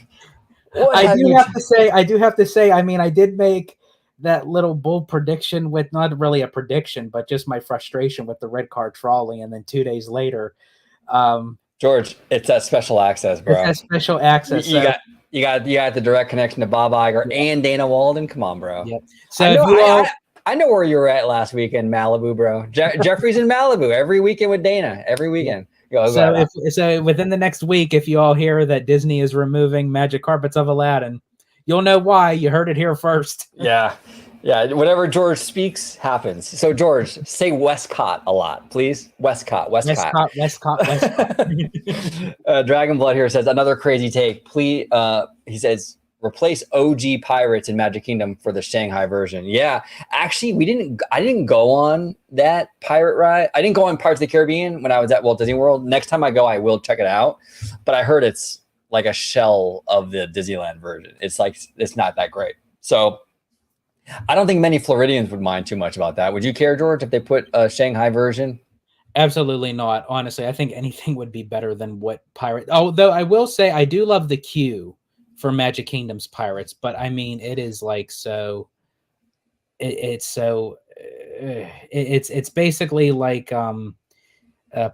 I do have to say, I mean, I did make that little bold prediction with not really a prediction, but just my frustration with the red car trolley. And then 2 days later, George, it's that special access, bro. It's that special access. You got the direct connection to Bob Iger and Dana Walden. Come on, bro. Yep. So I know where you were at last weekend, Malibu, bro. Jeffrey's in Malibu every weekend with Dana. Every weekend. So within the next week, if you all hear that Disney is removing Magic Carpets of Aladdin, you'll know why. You heard it here first. Yeah. Whatever George speaks happens. So George, say Westcott a lot, please. Westcott. Dragon Blood here says another crazy take. Please, he says, replace OG Pirates in Magic Kingdom for the Shanghai version. Yeah, actually, I didn't go on that pirate ride. I didn't go on Pirates of the Caribbean when I was at Walt Disney World. Next time I go, I will check it out. But I heard it's like a shell of the Disneyland version. It's not that great. So I don't think many Floridians would mind too much about that. Would you care, George, if they put a Shanghai version? Absolutely not. Honestly, I think anything would be better than what Pirate. Although I will say I do love the queue for Magic Kingdom's Pirates, but I mean it is like so. It's basically like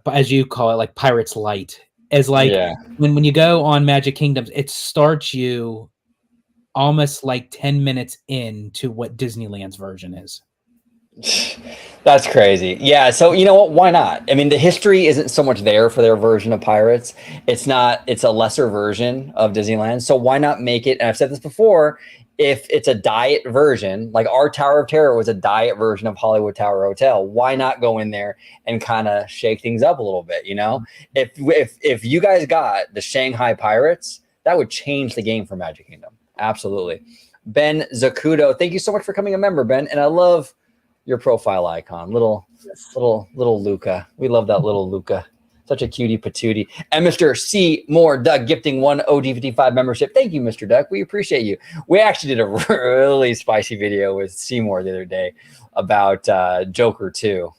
as you call it, like Pirates Light. As like when you go on Magic Kingdoms, it starts you almost like 10 minutes into what Disneyland's version is. That's crazy. Yeah. So you know what? Why not? I mean, the history isn't so much there for their version of Pirates. It's a lesser version of Disneyland. So why not make it? And I've said this before, if it's a diet version, like our Tower of Terror was a diet version of Hollywood Tower Hotel, why not go in there and kind of shake things up a little bit? If you guys got the Shanghai Pirates, that would change the game for Magic Kingdom. Absolutely. Ben Zacudo, thank you so much for becoming a member, Ben. And I love your profile icon, little Luca. We love that little Luca. Such a cutie patootie. And Mr. C. Moore Duck gifting 1 OG55 membership. Thank you, Mr. Duck. We appreciate you. We actually did a really spicy video with Seymour the other day about Joker 2.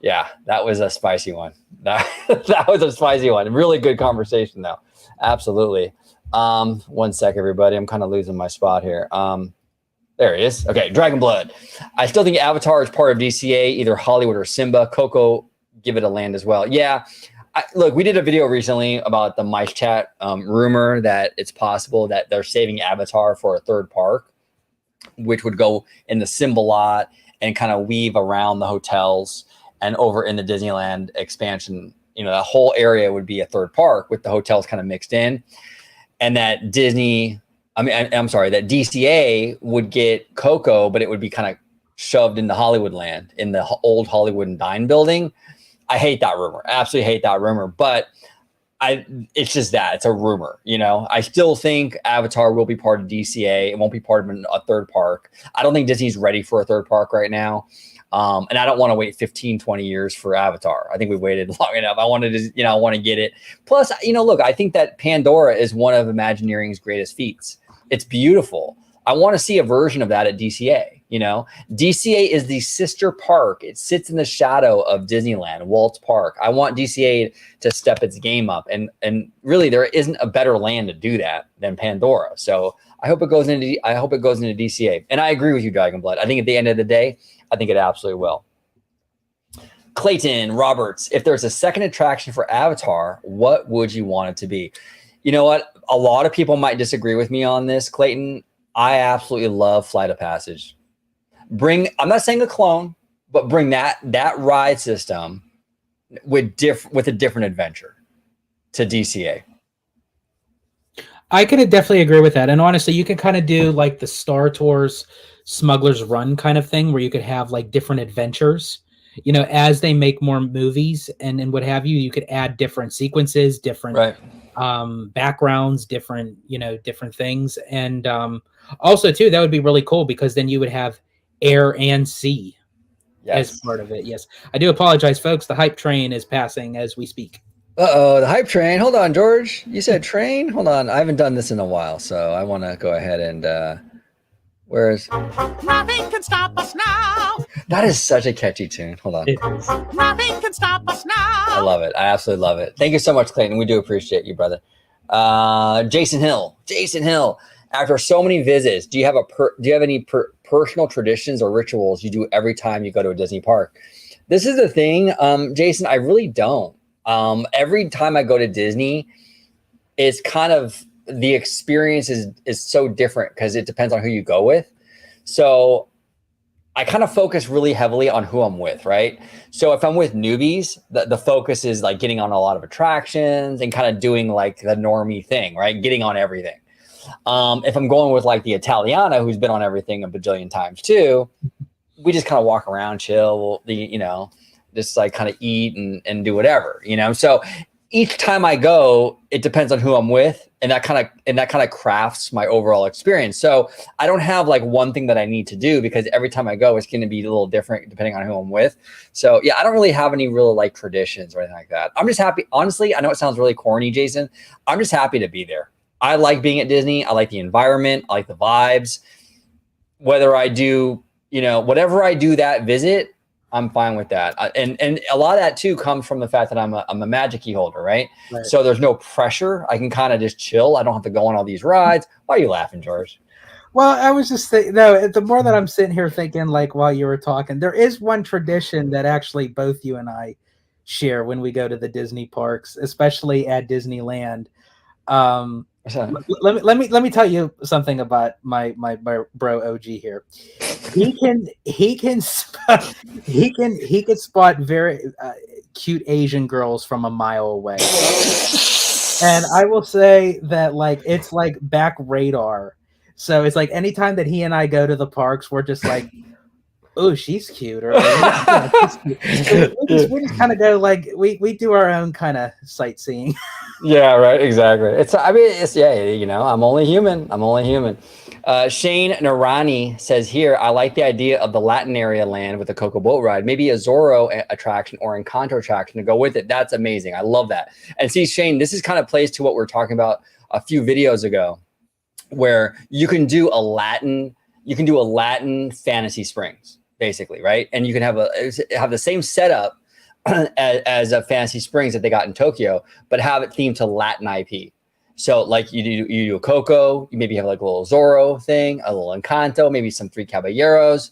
Yeah, that was a spicy one. That was a spicy one. Really good conversation, though. Absolutely. 1 sec, everybody. I'm kind of losing my spot here. There he is. Okay, Dragon Blood. I still think Avatar is part of DCA, either Hollywood or Simba. Coco, give it a land as well. Yeah. Look, we did a video recently about the Mice Chat rumor that it's possible that they're saving Avatar for a third park, which would go in the Simba lot and kind of weave around the hotels and over in the Disneyland expansion. That whole area would be a third park with the hotels kind of mixed in. And that that DCA would get Coco, but it would be kind of shoved into Hollywood land in the old Hollywood and Dine building. I hate that rumor. Absolutely hate that rumor. But it's just that it's a rumor, you know. I still think Avatar will be part of DCA. It won't be part of a third park. I don't think Disney's ready for a third park right now. And I don't want to wait 15, 20 years for Avatar. I think we waited long enough. I wanted to, you know, I want to get it. Plus, you know, look, I think that Pandora is one of Imagineering's greatest feats. It's beautiful. I want to see a version of that at DCA. You know, DCA is the sister park. It sits in the shadow of Disneyland, Walt's Park. I want DCA to step its game up, and really, there isn't a better land to do that than Pandora. So I hope it goes into DCA. And I agree with you, Dragonblood. I think at the end of the day, I think it absolutely will. Clayton Roberts, if there's a second attraction for Avatar, what would you want it to be? You know what? A lot of people might disagree with me on this, Clayton. I absolutely love Flight of Passage. I'm not saying a clone, but bring that ride system with a different adventure to DCA. I could definitely agree with that. And honestly, you can kind of do like the Star Tours Smuggler's Run kind of thing, where you could have like different adventures, you know, as they make more movies and what have you. You could add different sequences, different backgrounds, different things. And also too, that would be really cool, because then you would have air and sea as part of it. Yes, I do apologize, folks. The hype train is passing as we speak. The hype train. Hold on, George. You said train? Hold on. I haven't done this in a while, so I want to go ahead and where's Nothing Can Stop Us Now. That is such a catchy tune. Hold on. Nothing Can Stop Us Now. I love it. I absolutely love it. Thank you so much, Clayton. We do appreciate you, brother. Jason Hill. After so many visits, do you have any personal traditions or rituals you do every time you go to a Disney park? This is the thing, Jason. I really don't. Every time I go to Disney, it's kind of the experience is so different because it depends on who you go with. So I kind of focus really heavily on who I'm with, right? So if I'm with newbies, the focus is like getting on a lot of attractions and kind of doing like the normie thing, right? Getting on everything. If I'm going with like the Italiana, who's been on everything a bajillion times too, we just kind of walk around, chill, just like kind of eat and do whatever, you know? So each time I go, it depends on who I'm with, and that kind of crafts my overall experience. So I don't have like one thing that I need to do, because every time I go, it's going to be a little different depending on who I'm with. So yeah, I don't really have any real like traditions or anything like that. I'm just happy. Honestly, I know it sounds really corny, Jason. I'm just happy to be there. I like being at Disney. I like the environment. I like the vibes. Whether I do, whatever I do that visit, I'm fine with that. And a lot of that too comes from the fact that I'm a Magic Key holder, right? So there's no pressure. I can kind of just chill. I don't have to go on all these rides. Why are you laughing, George? Well, I was just thinking, no, the more that I'm sitting here thinking, like while you were talking, there is one tradition that actually both you and I share when we go to the Disney parks, especially at Disneyland. Let me tell you something about my bro OG here. He can spot very cute Asian girls from a mile away, and I will say that like it's like back radar. So it's like anytime that he and I go to the parks, we're just like, oh, she's cute, or yeah, she's cute. So we just kind of go like we do our own kind of sightseeing. Yeah, right. Exactly. I'm only human. Shane Narani says here, I like the idea of the Latin area land with the Coco boat ride, maybe a Zorro attraction or Encanto attraction to go with it. That's amazing. I love that. And see, Shane, this is kind of plays to what we were talking about a few videos ago, where you can do a Latin Fantasy Springs, basically, right? And you can have the same setup as a Fantasy Springs that they got in Tokyo, but have it themed to Latin IP. So like you do a Coco, you maybe have like a little Zorro thing, a little Encanto, maybe some Three Caballeros.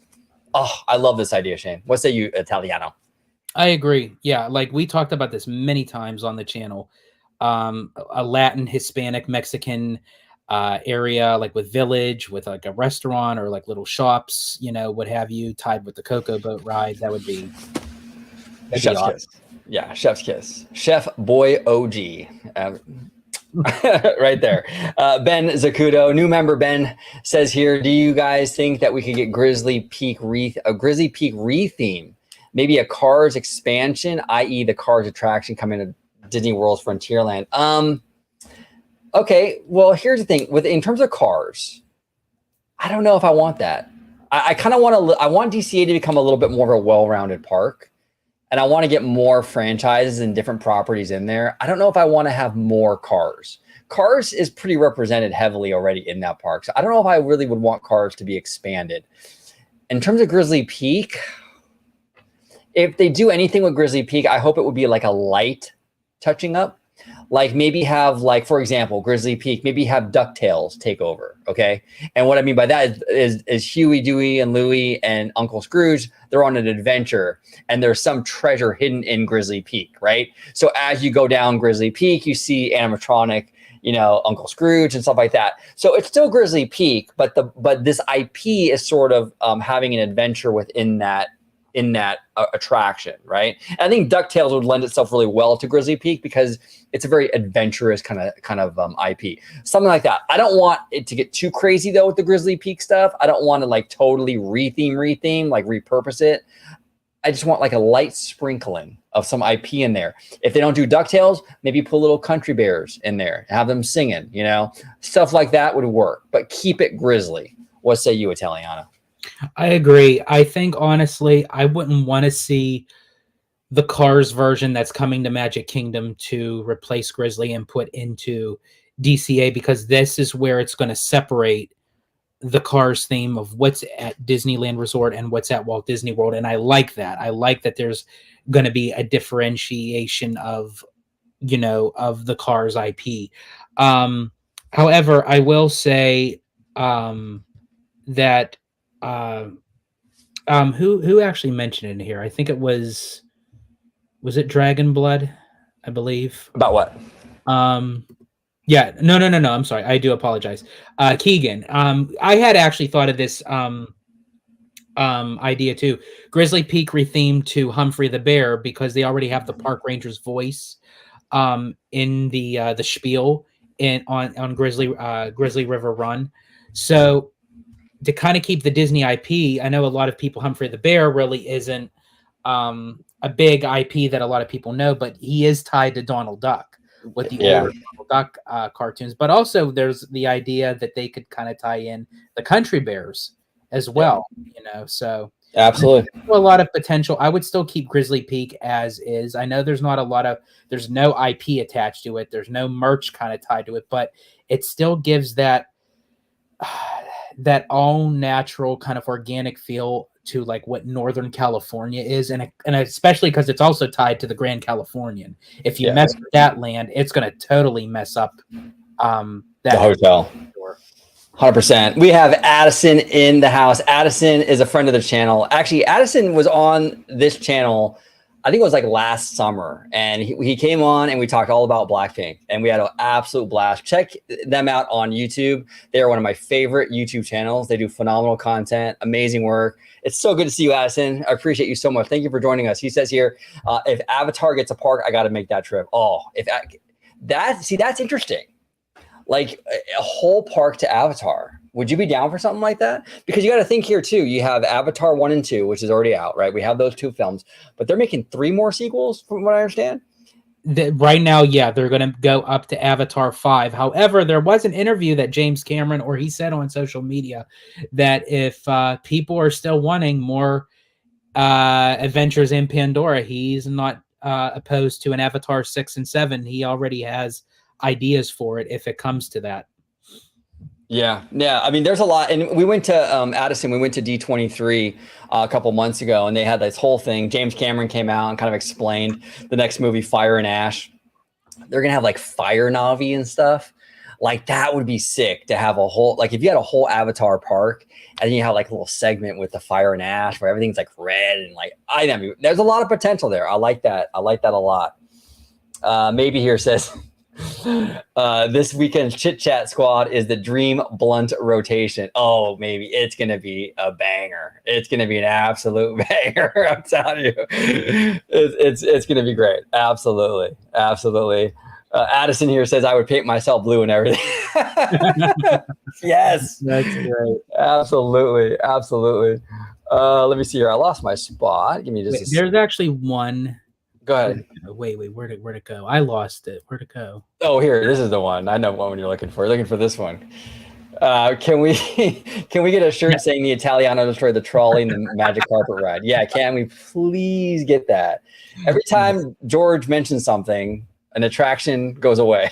Oh, I love this idea, Shane. What say you, Italiano? I agree. Yeah, like we talked about this many times on the channel. A Latin, Hispanic, Mexican area, like with village, with like a restaurant or like little shops, what have you, tied with the Coco boat ride. That would be Chef's awesome. Kiss. Yeah, Chef's Kiss. Chef Boy OG. Right there. Ben Zacudo, new member Ben, says here, do you guys think that we could get Grizzly Peak retheme? Maybe a Cars expansion, i.e. the Cars attraction coming to Disney World's Frontierland. Okay, well, here's the thing. In terms of cars, I don't know if I want that. I kind of want to. I want DCA to become a little bit more of a well-rounded park. And I want to get more franchises and different properties in there. I don't know if I want to have more Cars. Cars is pretty represented heavily already in that park. So I don't know if I really would want Cars to be expanded. In terms of Grizzly Peak, if they do anything with Grizzly Peak, I hope it would be like a light touching up. Like maybe have, like, for example, Grizzly Peak, maybe have DuckTales take over, okay? And what I mean by that is Huey, Dewey, and Louie and Uncle Scrooge, they're on an adventure, and there's some treasure hidden in Grizzly Peak, right? So as you go down Grizzly Peak, you see animatronic, you know, Uncle Scrooge and stuff like that. So it's still Grizzly Peak, but this IP is sort of having an adventure within that attraction, right? And I think DuckTales would lend itself really well to Grizzly Peak because it's a very adventurous kind of IP, something like that. I don't want it to get too crazy though with the Grizzly Peak stuff. I don't want to like totally retheme, like repurpose it. I just want like a light sprinkling of some IP in there. If they don't do DuckTales, maybe put little country bears in there and have them singing, you know, stuff like that would work, but keep it Grizzly. What say you, Italiano? I agree. I think, honestly, I wouldn't want to see the Cars version that's coming to Magic Kingdom to replace Grizzly and put into DCA, because this is where it's going to separate the Cars theme of what's at Disneyland Resort and what's at Walt Disney World. And I like that. I like that there's going to be a differentiation of, you know, of the Cars IP. However, I will say that who actually mentioned it in here? I think it was it Dragon Blood, I believe. About what? Yeah, no. I'm sorry. I do apologize. Keegan. I had actually thought of this idea too. Grizzly Peak rethemed to Humphrey the Bear, because they already have the park ranger's voice in the spiel on Grizzly River Run. So to kind of keep the Disney IP, I know a lot of people, Humphrey the Bear really isn't a big IP that a lot of people know, but he is tied to Donald Duck with the older Donald Duck cartoons. But also there's the idea that they could kind of tie in the Country Bears as well, you know, so. Absolutely. A lot of potential. I would still keep Grizzly Peak as is. I know there's there's no IP attached to it. There's no merch kind of tied to it, but it still gives that all natural kind of organic feel to like what Northern California is. And especially because it's also tied to the Grand Californian. If you mess with that land, it's going to totally mess up that the hotel. 100%. We have Addison in the house. Addison is a friend of the channel. Actually, Addison was on this channel, I think it was like last summer, and he came on and we talked all about Blackpink, and we had an absolute blast. Check them out on YouTube. They are one of my favorite YouTube channels. They do phenomenal content, amazing work. It's so good to see you, Addison. I appreciate you so much. Thank you for joining us. He says here, if Avatar gets a park, I got to make that trip. Oh, that's interesting. Like a whole park to Avatar. Would you be down for something like that? Because you got to think here too. You have Avatar 1 and 2, which is already out, right? We have those 2 films, but they're making 3 more sequels from what I understand. Right now, yeah, they're going to go up to Avatar 5. However, there was an interview that James Cameron, or he said on social media, that if people are still wanting more adventures in Pandora, he's not opposed to an Avatar 6 and 7. He already has ideas for it if it comes to that. Yeah. I mean, there's a lot, and we went to Addison. We went to D23 a couple months ago, and they had this whole thing. James Cameron came out and kind of explained the next movie, Fire and Ash. They're gonna have like fire Navi and stuff. Like that would be sick to have a whole, like if you had a whole Avatar park, and then you have like a little segment with the Fire and Ash where everything's like red and like I mean, there's a lot of potential there. I like that. I like that a lot. Maybe here says. This weekend's Chit Chat Squad is the Dream Blunt rotation. Oh, maybe it's gonna be a banger. It's gonna be an absolute banger. I'm telling you, it's gonna be great. Absolutely. Addison here says I would paint myself blue and everything. Yes, that's great. Absolutely. Let me see here. I lost my spot. Give me just. There's actually one Go ahead. Wait, where'd it go? I lost it. Where'd it go? Oh, here, this is the one. I know what one you're looking for. Looking for this one. Can we can we get a shirt saying the Italiano destroyed the trolley and the magic carpet ride? Yeah, can we please get that? Every time George mentions something, an attraction goes away.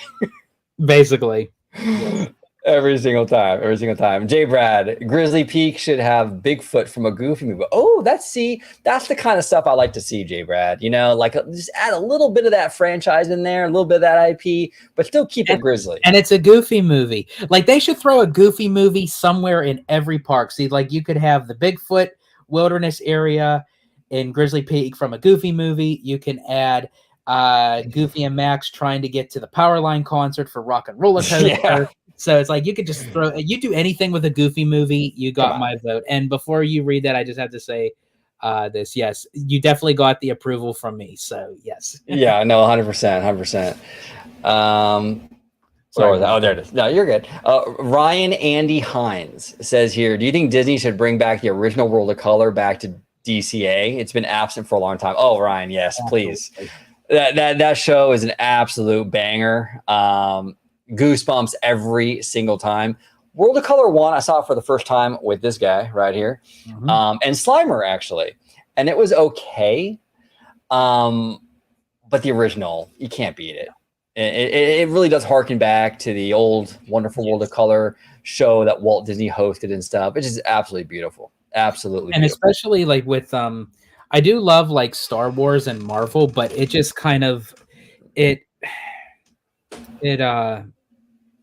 Basically. Every single time. J. Brad, Grizzly Peak should have Bigfoot from a Goofy movie. Oh, that's the kind of stuff I like to see, J. Brad. You know, like just add a little bit of that franchise in there, a little bit of that IP, but still keep it Grizzly. And it's a Goofy movie. Like they should throw a Goofy movie somewhere in every park. See, like you could have the Bigfoot wilderness area in Grizzly Peak from a Goofy movie. You can add Goofy and Max trying to get to the Powerline concert for Rock and Roller Coaster. Yeah. So it's like you could just you do anything with a Goofy movie, you got my vote. And before you read that, I just have to say this. Yes, you definitely got the approval from me. So yes. Yeah, no, 100%. Oh, there it is. No, you're good. Ryan Andy Hines says here, do you think Disney should bring back the original World of Color back to DCA? It's been absent for a long time. Oh, Ryan, yes, please. That show is an absolute banger. Goosebumps every single time. World of Color 1, I saw it for the first time with this guy right here, and Slimer actually, and it was okay. But the original, you can't beat it. It really does harken back to the old wonderful World of Color show that Walt Disney hosted and stuff. It's just absolutely beautiful, absolutely. And beautiful. Especially like with I do love like Star Wars and Marvel, but it just kind of it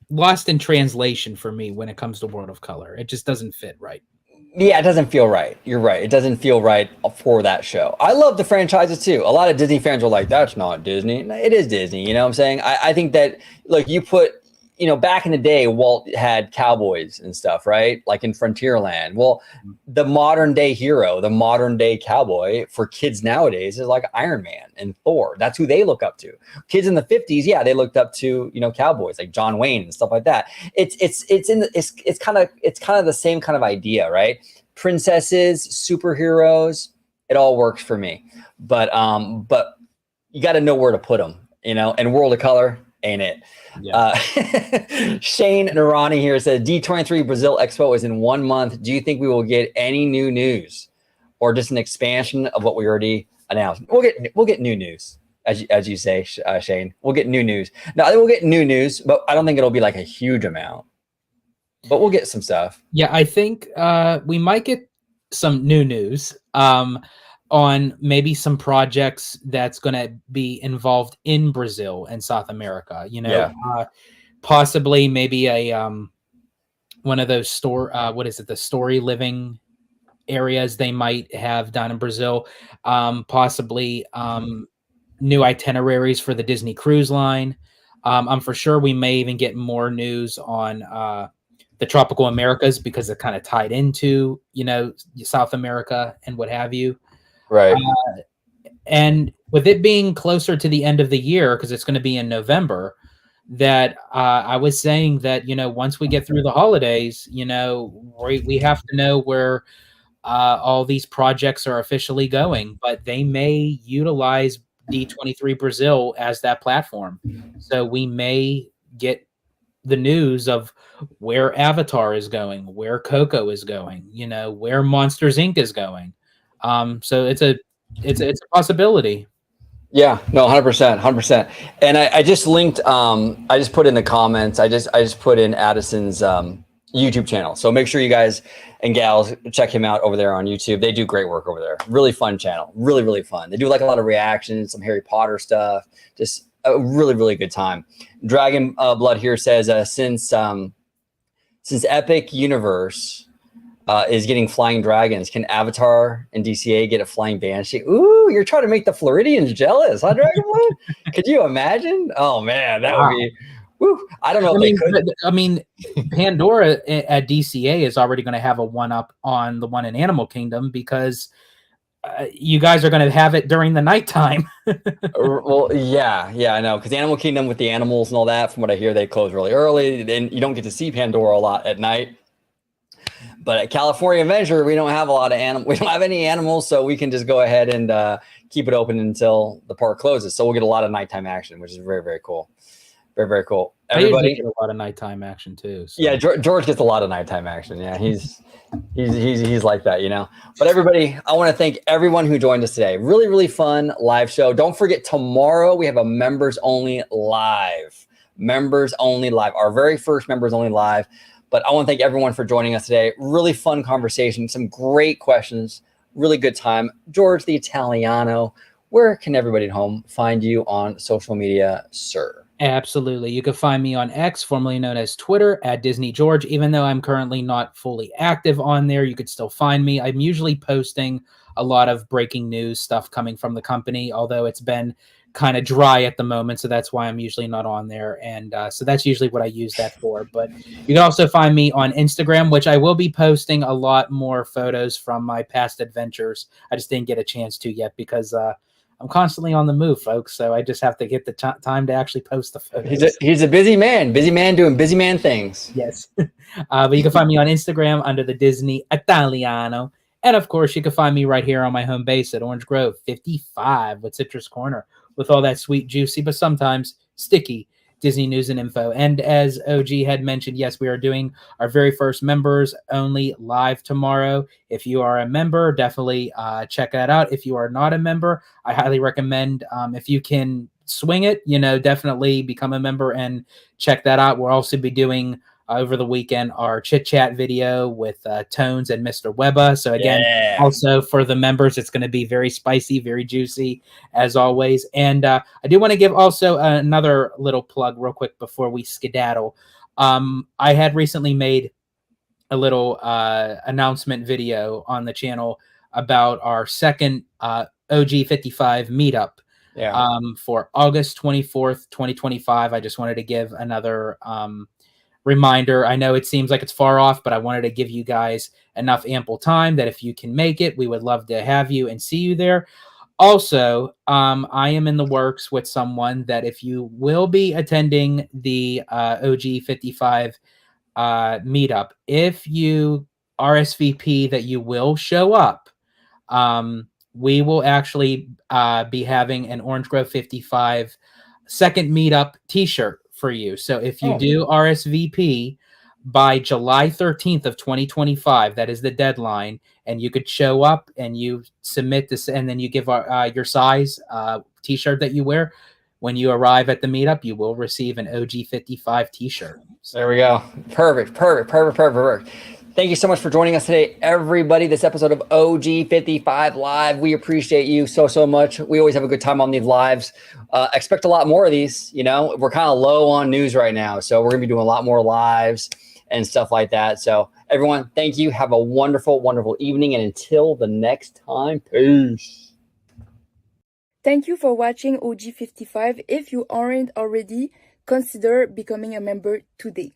lost in translation for me when it comes to World of Color. It just doesn't fit right. Yeah, it doesn't feel right. You're right. It doesn't feel right for that show. I love the franchises too. A lot of Disney fans are like, that's not Disney. It is Disney. You know what I'm saying? I think that, look, you put, you know, back in the day, Walt had cowboys and stuff, right? Like in Frontierland. Well, the modern day hero, the modern day cowboy for kids nowadays is like Iron Man and Thor. That's who they look up to. Kids in the 50s, yeah, they looked up to, you know, cowboys like John Wayne and stuff like that. It's kind of the same kind of idea, right? Princesses, superheroes, it all works for me. But you got to know where to put them, you know. And World of Color ain't it. Yeah. Shane Narani here says D23 Brazil Expo is in 1 month. Do you think we will get any new news or just an expansion of what we already announced? We'll get new news, as you say, Shane. We'll get new news. No, we'll get new news, but I don't think it'll be like a huge amount. But we'll get some stuff. Yeah, I think we might get some new news on maybe some projects that's going to be involved in Brazil and South America, you know, possibly maybe a one of those the story living areas they might have down in Brazil, possibly new itineraries for the Disney Cruise Line. I'm for sure we may even get more news on the Tropical Americas because they're kind of tied into, you know, South America and what have you. Right. And with it being closer to the end of the year, because it's going to be in November, that I was saying that, you know, once we get through the holidays, you know, we have to know where all these projects are officially going, but they may utilize D23 Brazil as that platform. So we may get the news of where Avatar is going, where Coco is going, you know, where Monsters Inc. is going. So it's a possibility. Yeah, no, 100%. And I just linked, I just put in the comments, I just put in Addison's YouTube channel. So make sure you guys and gals check him out over there on YouTube. They do great work over there. Really fun channel. Really, really fun. They do like a lot of reactions, some Harry Potter stuff. Just a really, really good time. Dragon Blood here says, since Epic Universe is getting flying dragons, can Avatar and DCA get a flying banshee? Ooh, you're trying to make the Floridians jealous, huh, Dragon Blood? Could you imagine? Oh man, that would be. Woo. I don't know if they could. I mean, Pandora at DCA is already going to have a one-up on the one in Animal Kingdom because you guys are going to have it during the nighttime. Well, yeah, I know. Because Animal Kingdom with the animals and all that, from what I hear, they close really early. Then you don't get to see Pandora a lot at night. But at California Adventure, we don't have a lot of animals. We don't have any animals, so we can just go ahead and keep it open until the park closes. So we'll get a lot of nighthime action, which is very, very cool. Very, very cool. Everybody, I usually get a lot of nighttime action too. So. Yeah, George gets a lot of nighttime action. Yeah, he's like that, you know. But everybody, I want to thank everyone who joined us today. Really, really fun live show. Don't forget, tomorrow we have a members only live. Members only live. Our very first members only live. But I want to thank everyone for joining us today. Really fun conversation. Some great questions. Really good time. George the Italiano, where can everybody at home find you on social media, sir? Absolutely. You can find me on X, formerly known as Twitter, at Disney George. Even though I'm currently not fully active on there, you could still find me. I'm usually posting a lot of breaking news stuff coming from the company, although it's been kind of dry at the moment, so that's why I'm usually not on there. And so that's usually what I use that for. But you can also find me on Instagram, which I will be posting a lot more photos from my past adventures. I just didn't get a chance to yet because I'm constantly on the move, folks. So I just have to get the time to actually post the photos. He's a busy man doing busy man things. Yes. But you can find me on Instagram under the Disney Italiano. And of course, you can find me right here on my home base at Orange Grove 55 with Citrus Corner with all that sweet, juicy, but sometimes sticky Disney news and info. And as OG had mentioned, yes, we are doing our very first members only live tomorrow. If you are a member, definitely check that out. If you are not a member, I highly recommend, if you can swing it, definitely become a member and check that out. We'll also be doing over the weekend our chit chat video with Tones and Mr. Webba. So again, also for the members, it's going to be very spicy, very juicy as always. And I do want to give also another little plug real quick before we skedaddle. I had recently made a little announcement video on the channel about our second OG55 meetup. For August 24th, 2025. I just wanted to give another reminder. I know it seems like it's far off, but I wanted to give you guys enough ample time that if you can make it, we would love to have you and see you there. Also, I am in the works with someone that if you will be attending the OG55 meetup, if you RSVP that you will show up, we will actually be having an Orange Grove 55 second meetup t-shirt for you. So if you do RSVP by July 13th of 2025, that is the deadline, and you could show up and you submit this, and then you give your size t-shirt that you wear. When you arrive at the meetup, you will receive an OG55 t-shirt. So there we go. Perfect. Thank you so much for joining us today, everybody. This episode of OG55 Live. We appreciate you so much. We always have a good time on these lives. Expect a lot more of these. We're kind of low on news right now, so we're going to be doing a lot more lives and stuff like that. So everyone, thank you. Have a wonderful, wonderful evening. And until the next time, peace. Thank you for watching OG55. If you aren't already, consider becoming a member today.